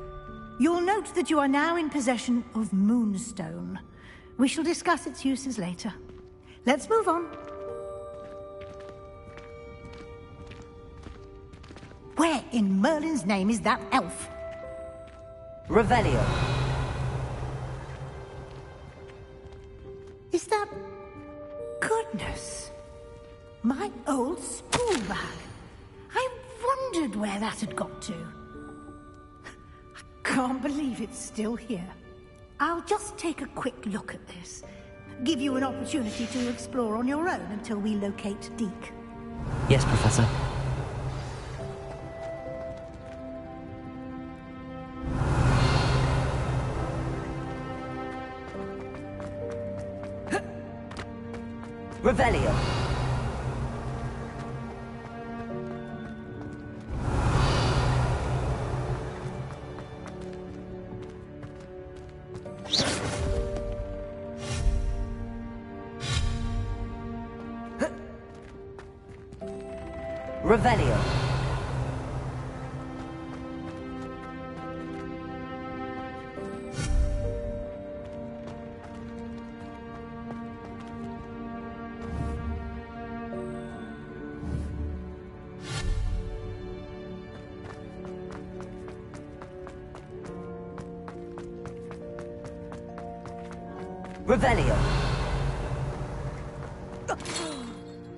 You'll note that you are now in possession of Moonstone. We shall discuss its uses later. Let's move on. Where in Merlin's name is that elf? Revelio. Is that... Goodness. My old school bag. I wondered where that had got to. Can't believe it's still here. I'll just take a quick look at this. Give you an opportunity to explore on your own until we locate Deke. Yes, Professor. Revelio. Revelio. Revelio.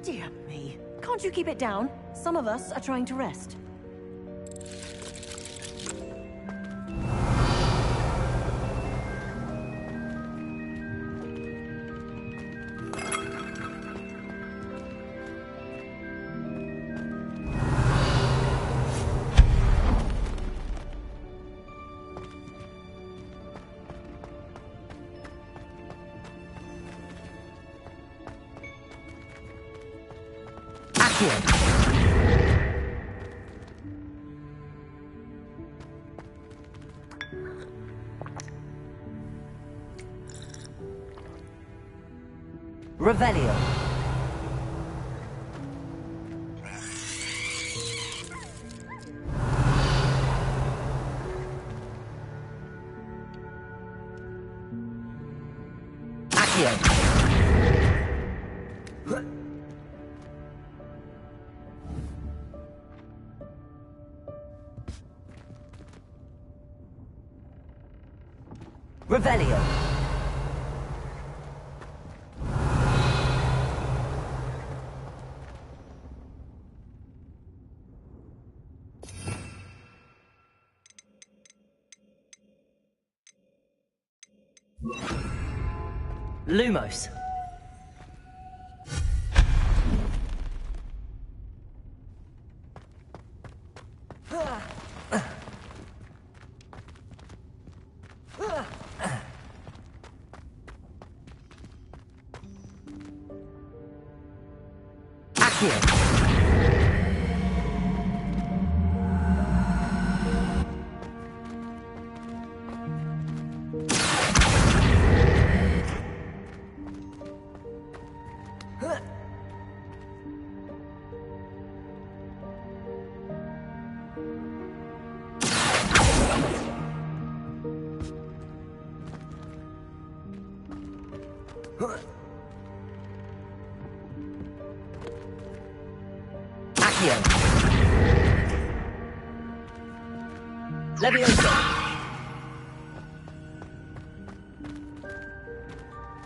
Dear me. Can't you keep it down? Some of us are trying to rest. Revelio. Accio. Revelio. Lumos. Accio. Accio. Leviosa.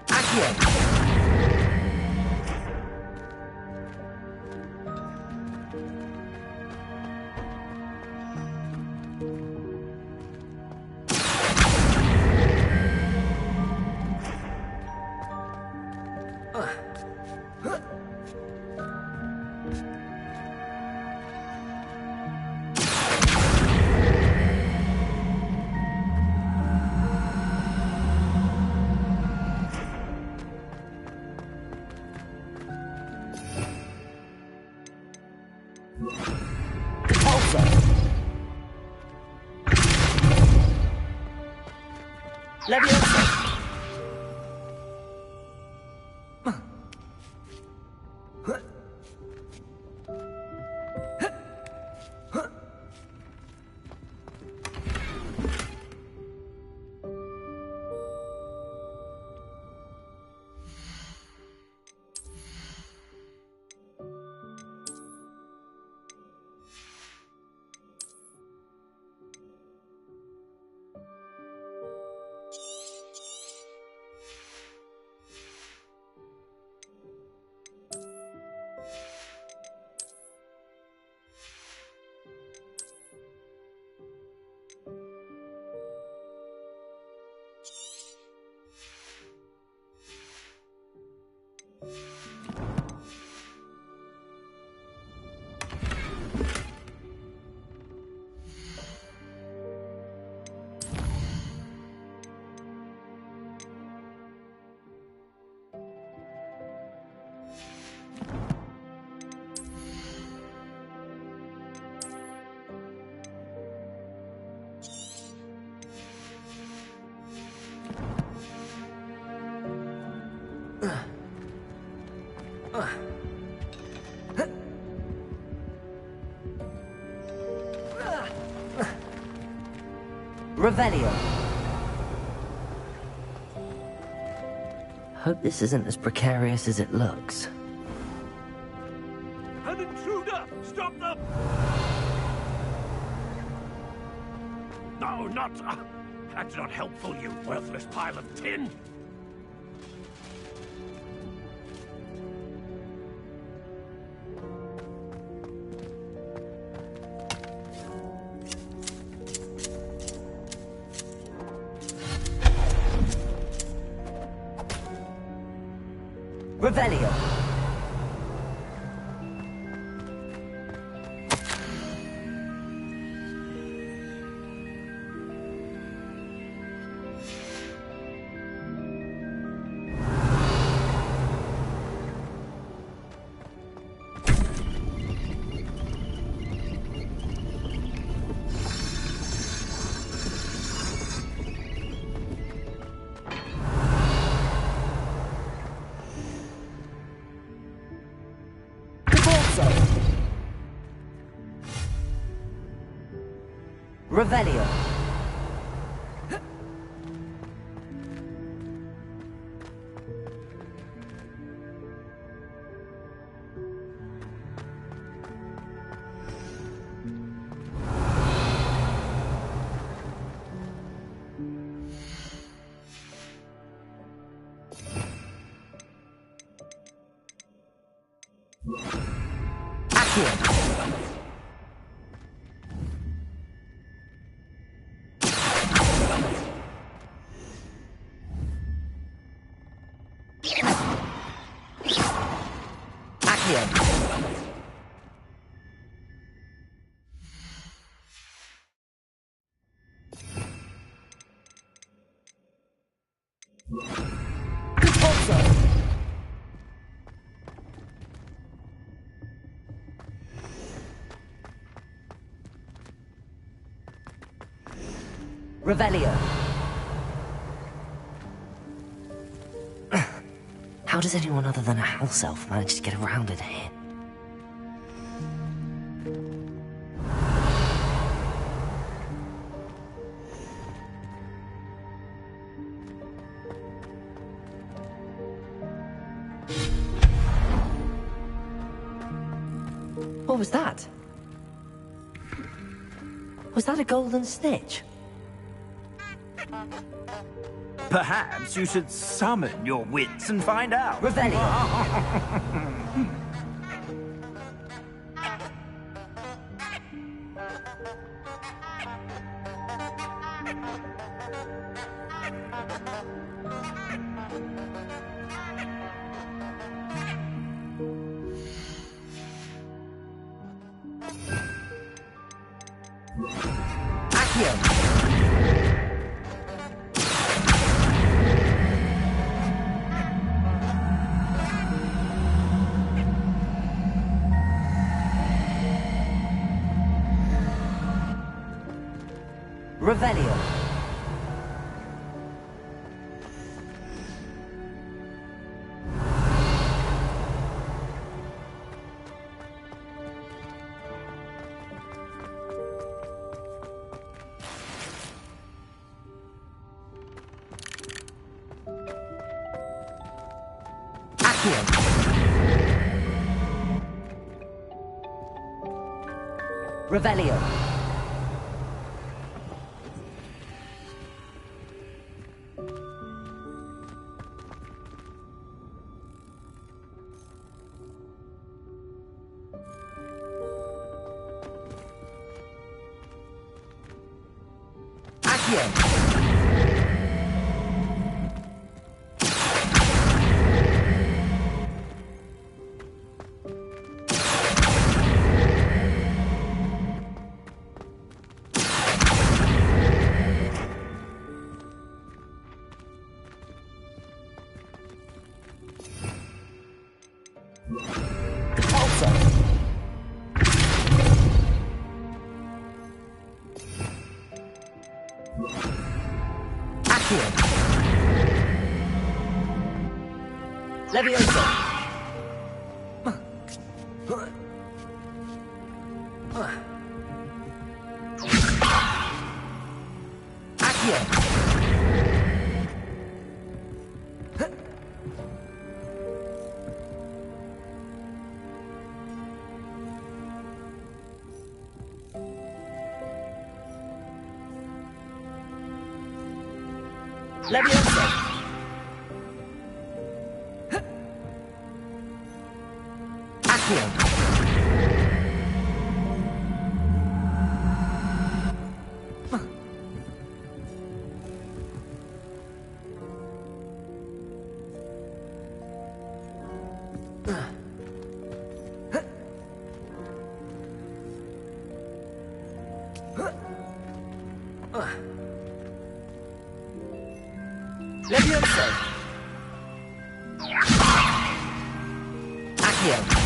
Accio. Leviosa. Revelio. Hope this isn't as precarious as it looks. An intruder! Stop them! No, not... that's not helpful, you worthless pile of tin! Revelio. Revelio. Revelio. How does anyone other than a house elf manage to get around in here? What was that? Was that a golden snitch? Perhaps you should summon your wits and find out. Revelio. Revelio. Revelio. Levioso. Accio. Levioso. Levioso. Accio.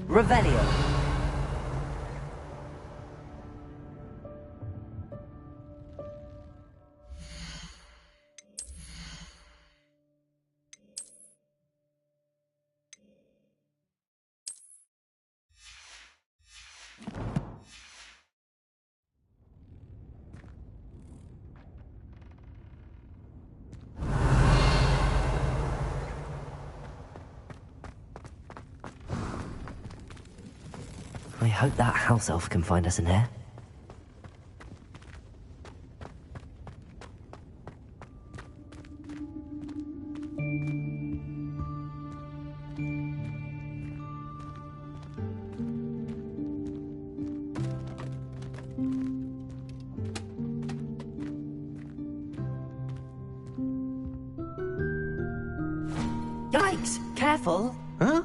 Revelio. I hope that house elf can find us in here. Yikes! Careful! Huh?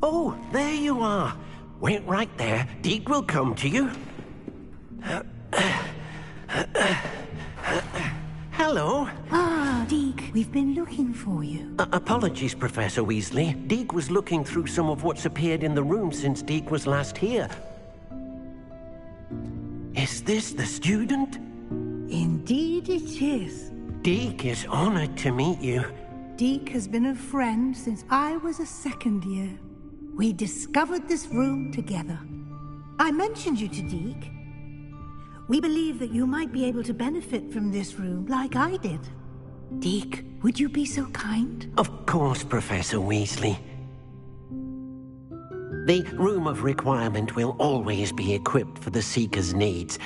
Oh, there you are. Wait right there. Deke will come to you. Hello. Ah, Deke, we've been looking for you. Apologies, Professor Weasley. Deke was looking through some of what's appeared in the room since Deke was last here. Is this the student? Indeed it is. Deke is honored to meet you. Deke has been a friend since I was a second year. We discovered this room together. I mentioned you to Deke. We believe that you might be able to benefit from this room like I did. Deke, would you be so kind? Of course, Professor Weasley. The Room of Requirement will always be equipped for the Seeker's needs.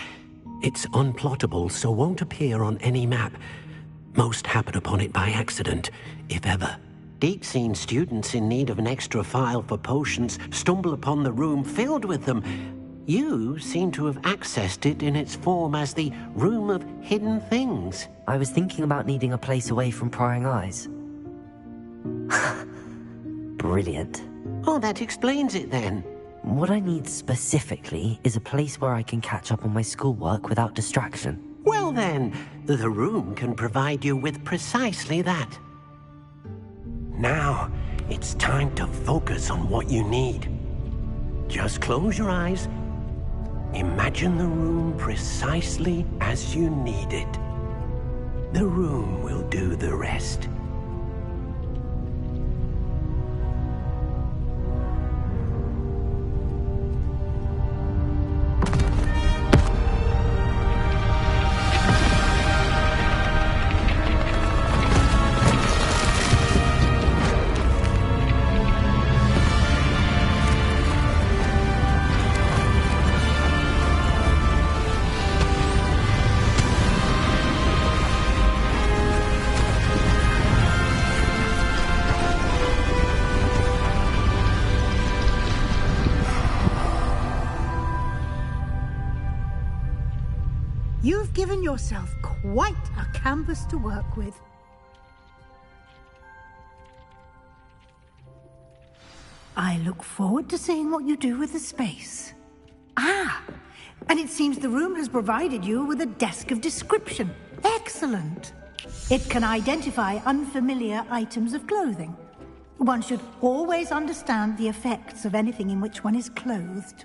It's unplottable, so won't appear on any map. Most happen upon it by accident, if ever. Deke's seen students in need of an extra file for potions stumble upon the room filled with them. You seem to have accessed it in its form as the Room of Hidden Things. I was thinking about needing a place away from prying eyes. Brilliant. Oh, that explains it then. What I need specifically is a place where I can catch up on my schoolwork without distraction. Well then, the room can provide you with precisely that. Now, it's time to focus on what you need. Just close your eyes. Imagine the room precisely as you need it. The room will do the rest. You've given yourself quite a canvas to work with. I look forward to seeing what you do with the space. Ah, and it seems the room has provided you with a desk of description. Excellent. It can identify unfamiliar items of clothing. One should always understand the effects of anything in which one is clothed.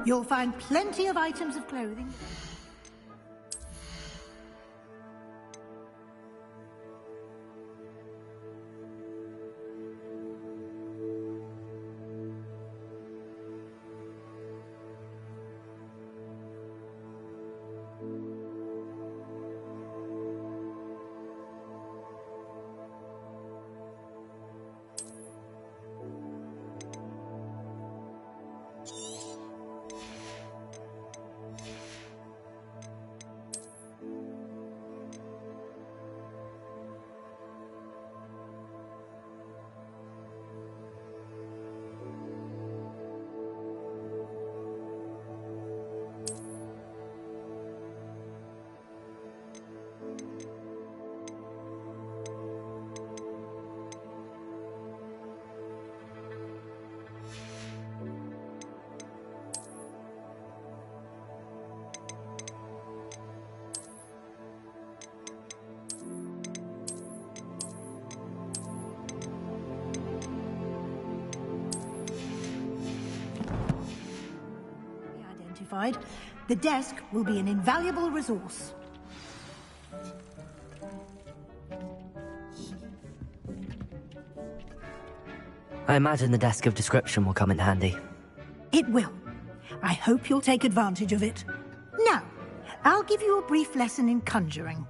You'll find plenty of items of clothing. The desk will be an invaluable resource. I imagine the desk of description will come in handy. It will. I hope you'll take advantage of it. Now, I'll give you a brief lesson in conjuring.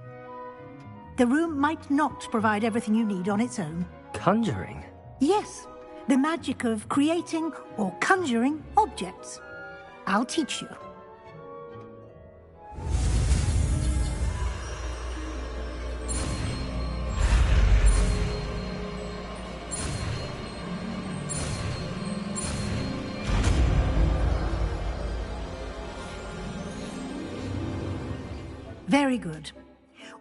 The room might not provide everything you need on its own. Conjuring? Yes, the magic of creating or conjuring objects. I'll teach you. Very good.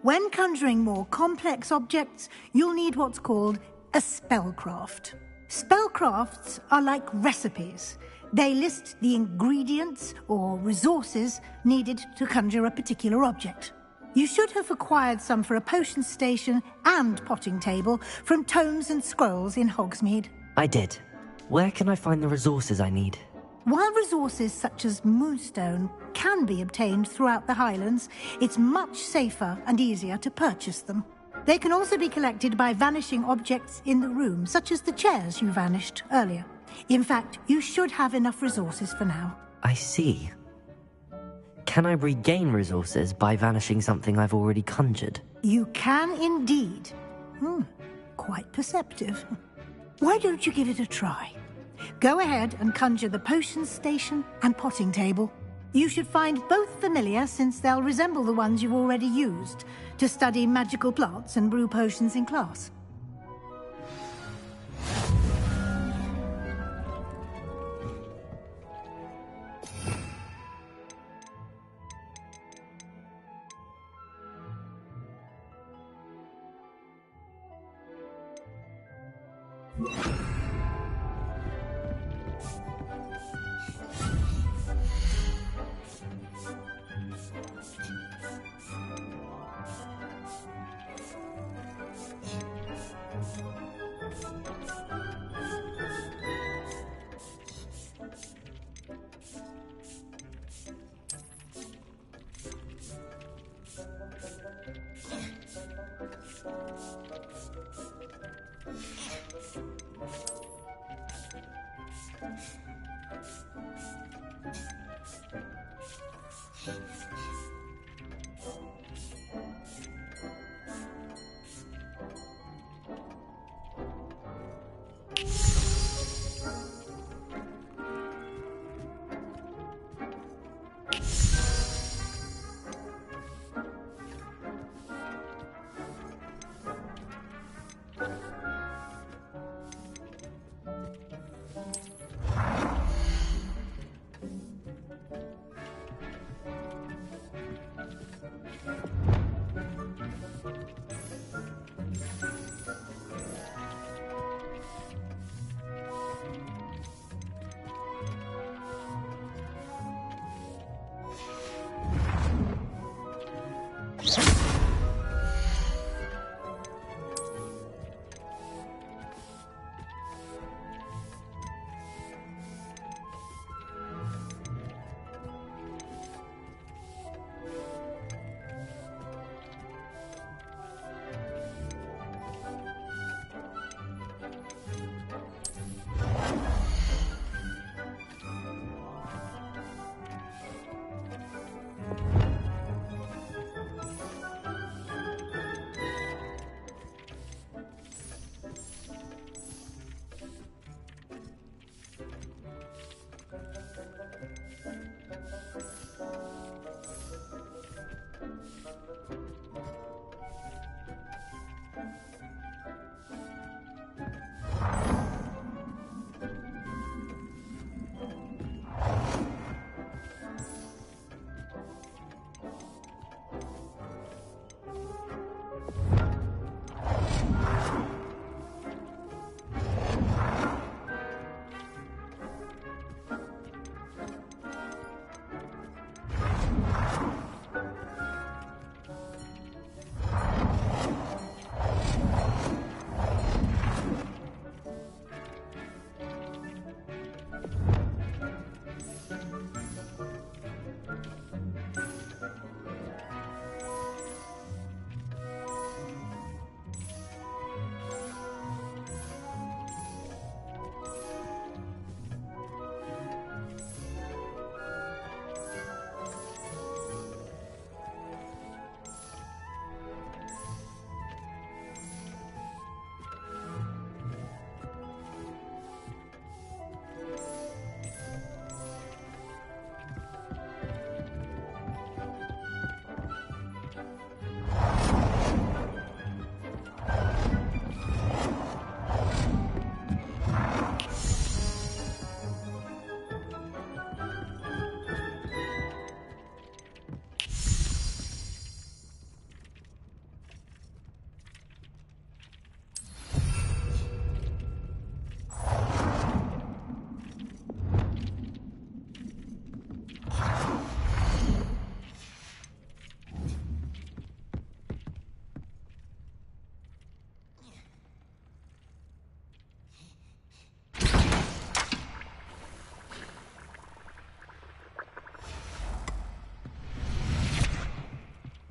When conjuring more complex objects, you'll need what's called a spellcraft. Spellcrafts are like recipes. They list the ingredients or resources needed to conjure a particular object. You should have acquired some for a potion station and potting table from tomes and scrolls in Hogsmeade. I did. Where can I find the resources I need? While resources such as moonstone can be obtained throughout the Highlands, it's much safer and easier to purchase them. They can also be collected by vanishing objects in the room, such as the chairs you vanished earlier. In fact, you should have enough resources for now. I see. Can I regain resources by vanishing something I've already conjured? You can indeed. Quite perceptive. Why don't you give it a try? Go ahead and conjure the potion station and potting table. You should find both familiar, since they'll resemble the ones you've already used to study magical plants and brew potions in class.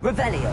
Revelio.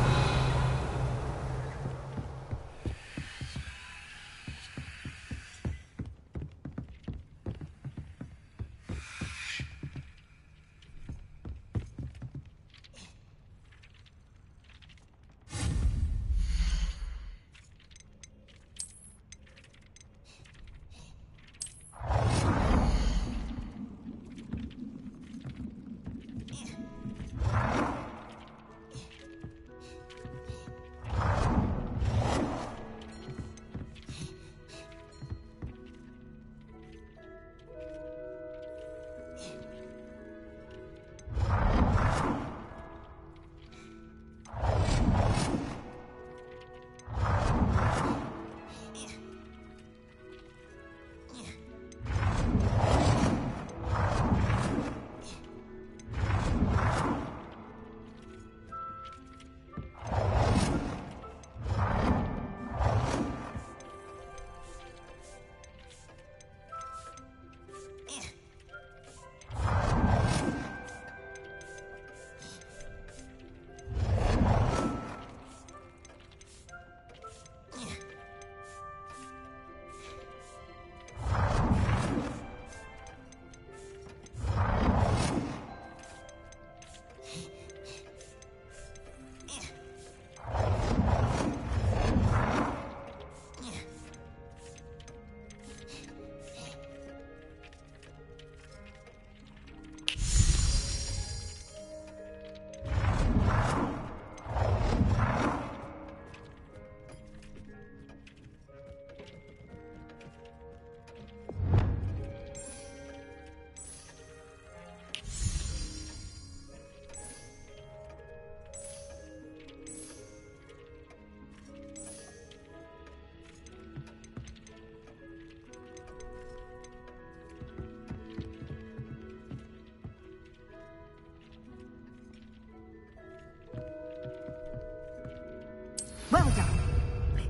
Well done.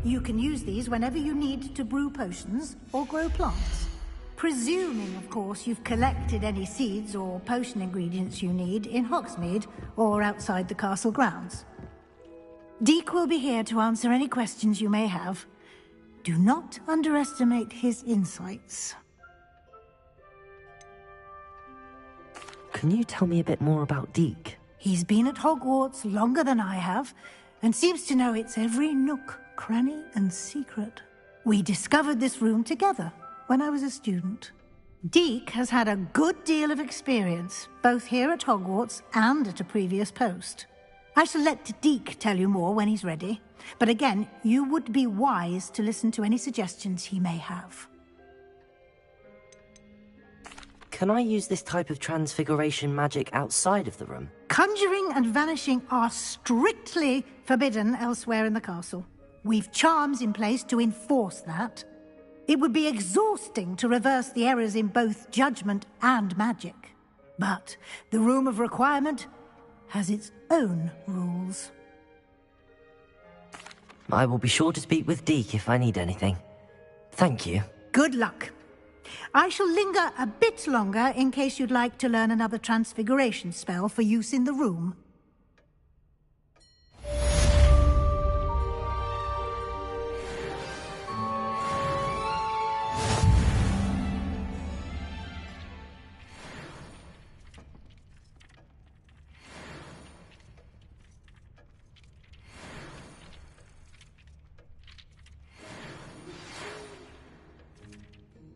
You can use these whenever you need to brew potions or grow plants. Presuming, of course, you've collected any seeds or potion ingredients you need in Hogsmeade or outside the castle grounds. Deek will be here to answer any questions you may have. Do not underestimate his insights. Can you tell me a bit more about Deek? He's been at Hogwarts longer than I have, and seems to know its every nook, cranny, and secret. We discovered this room together when I was a student. Deek has had a good deal of experience, both here at Hogwarts and at a previous post. I shall let Deek tell you more when he's ready, but again, you would be wise to listen to any suggestions he may have. Can I use this type of transfiguration magic outside of the room? Conjuring and vanishing are strictly forbidden elsewhere in the castle. We've charms in place to enforce that. It would be exhausting to reverse the errors in both judgment and magic. But the Room of Requirement has its own rules. I will be sure to speak with Deek if I need anything. Thank you. Good luck. I shall linger a bit longer in case you'd like to learn another transfiguration spell for use in the room.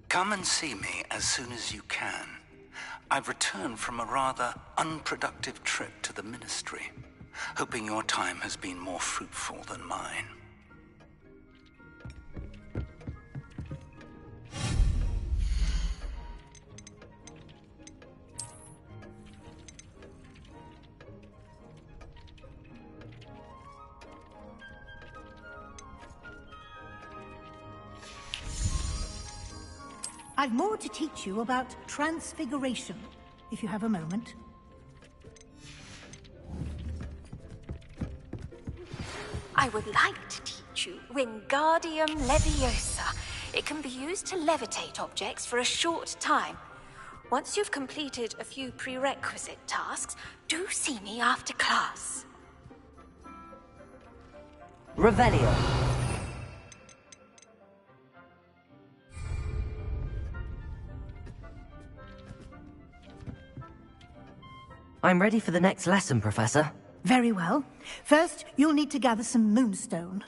Come and see me as soon as you can. I've returned from a rather unproductive trip to the Ministry, hoping your time has been more fruitful than mine. I've more to teach you about transfiguration, if you have a moment. I would like to teach you Wingardium Leviosa. It can be used to levitate objects for a short time. Once you've completed a few prerequisite tasks, do see me after class. Revelio. I'm ready for the next lesson, Professor. Very well. First, you'll need to gather some moonstone.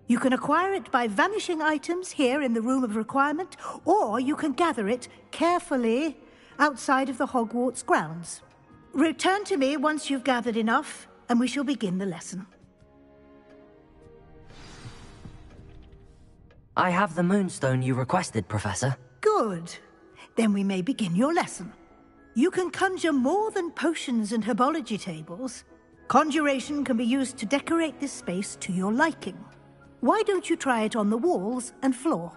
You can acquire it by vanishing items here in the Room of Requirement, or you can gather it carefully outside of the Hogwarts grounds. Return to me once you've gathered enough, and we shall begin the lesson. I have the moonstone you requested, Professor. Good. Then we may begin your lesson. You can conjure more than potions and herbology tables. Conjuration can be used to decorate this space to your liking. Why don't you try it on the walls and floor?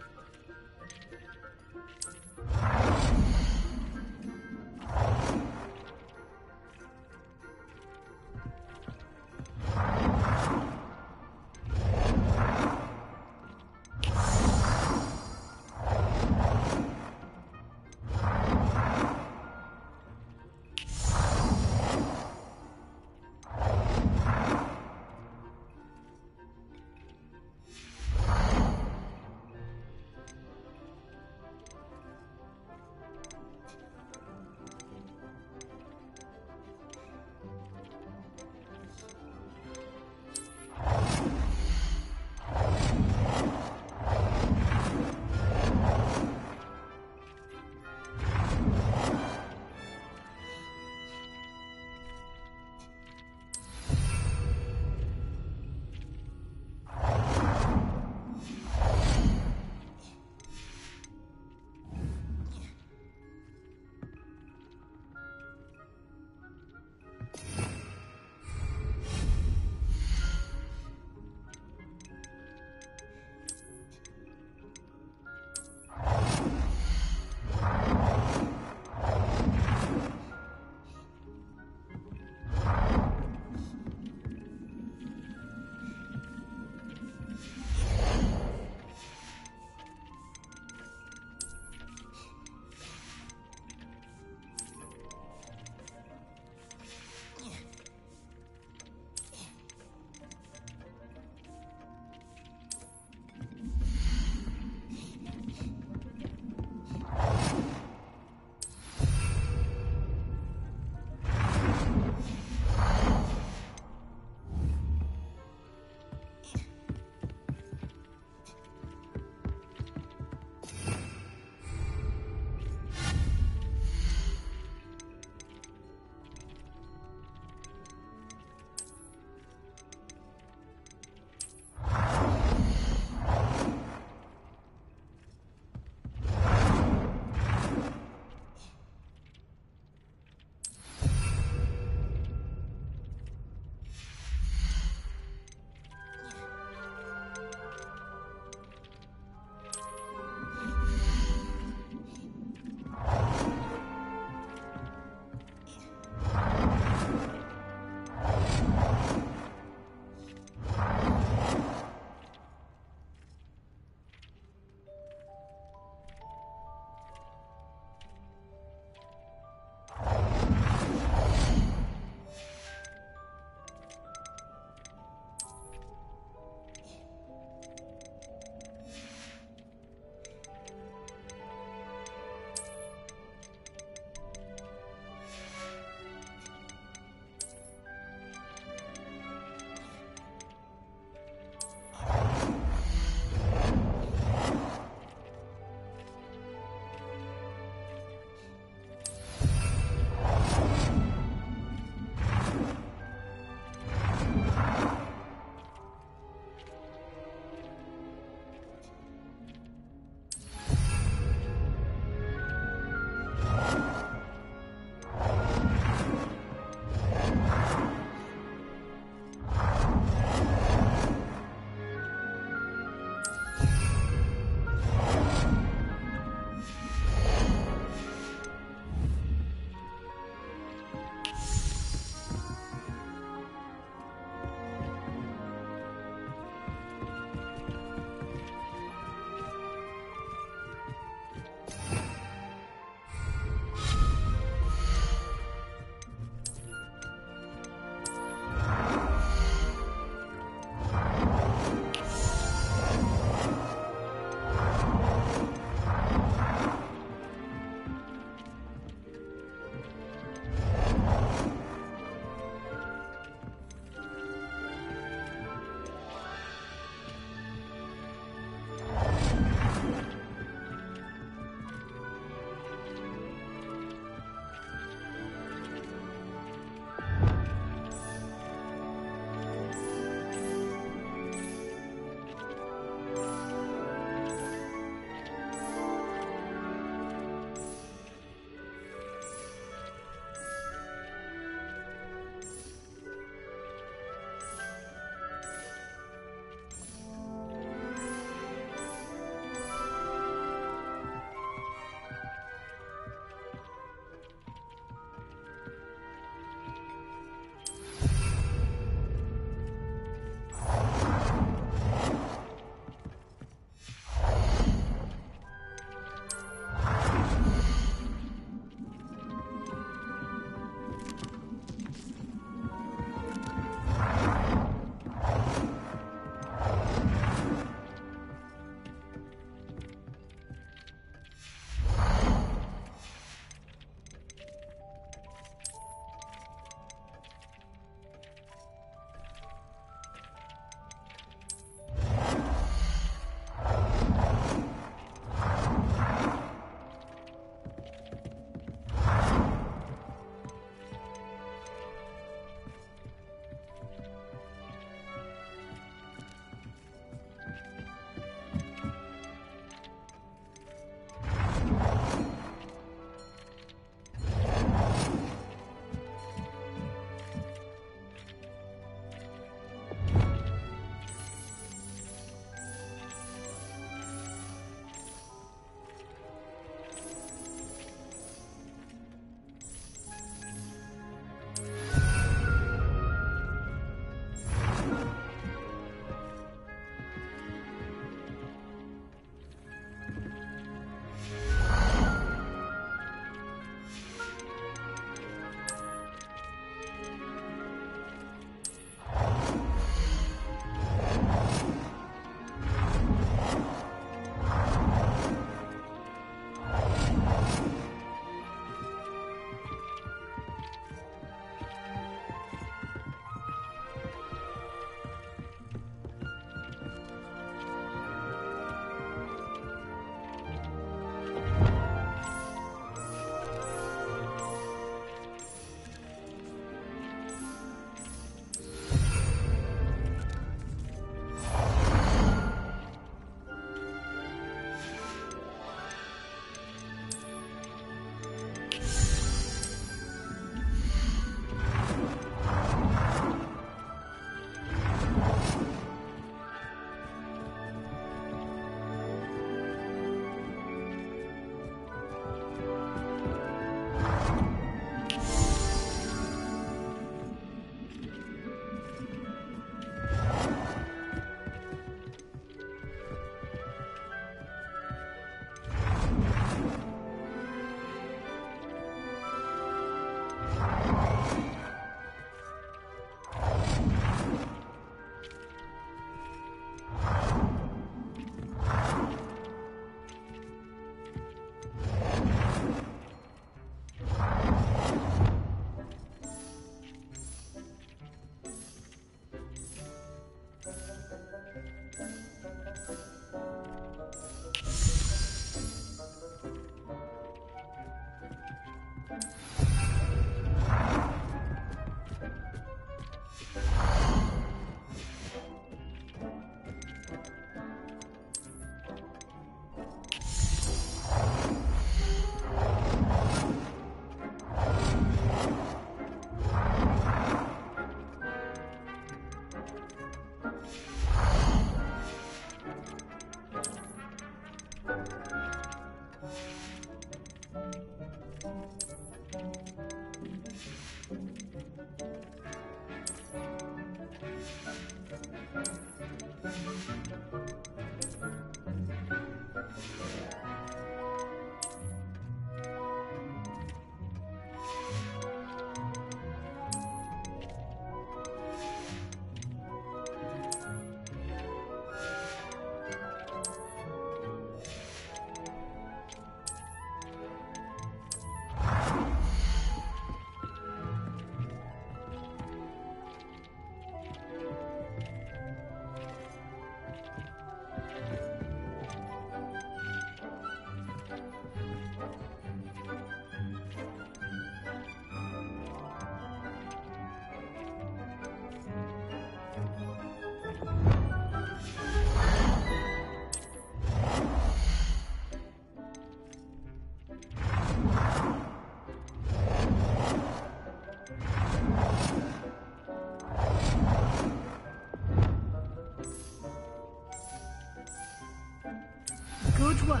Good work.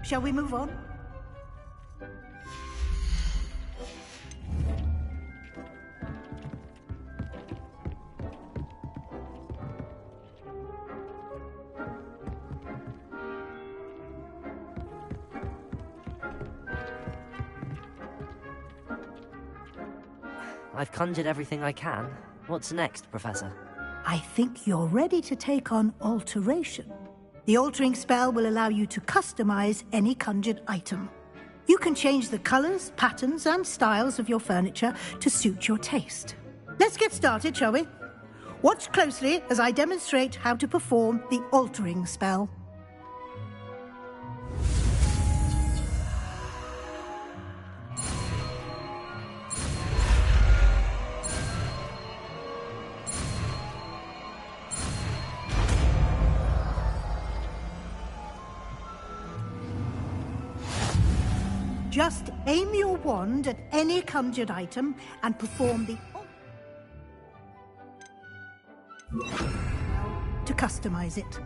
Shall we move on? I've conjured everything I can. What's next, Professor? I think you're ready to take on alteration. The altering spell will allow you to customize any conjured item. You can change the colors, patterns, and styles of your furniture to suit your taste. Let's get started, shall we? Watch closely as I demonstrate how to perform the altering spell. Just aim your wand at any conjured item and perform the... to customize it.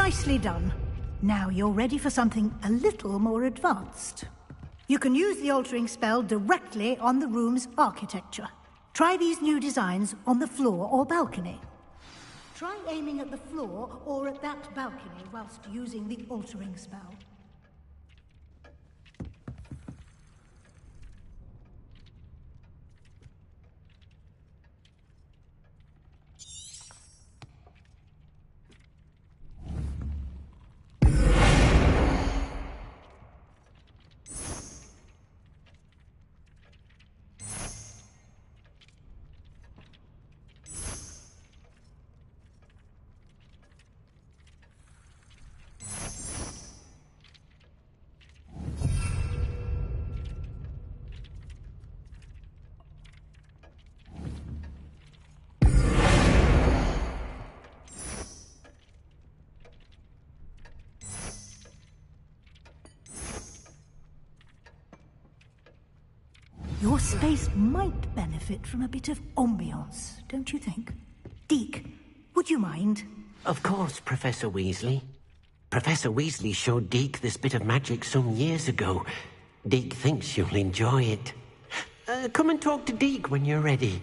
Nicely done. Now you're ready for something a little more advanced. You can use the altering spell directly on the room's architecture. Try these new designs on the floor or balcony. Try aiming at the floor or at that balcony whilst using the altering spell. Your space might benefit from a bit of ambiance, don't you think? Deke, would you mind? Of course, Professor Weasley. Professor Weasley showed Deke this bit of magic some years ago. Deke thinks you'll enjoy it. Come and talk to Deke when you're ready.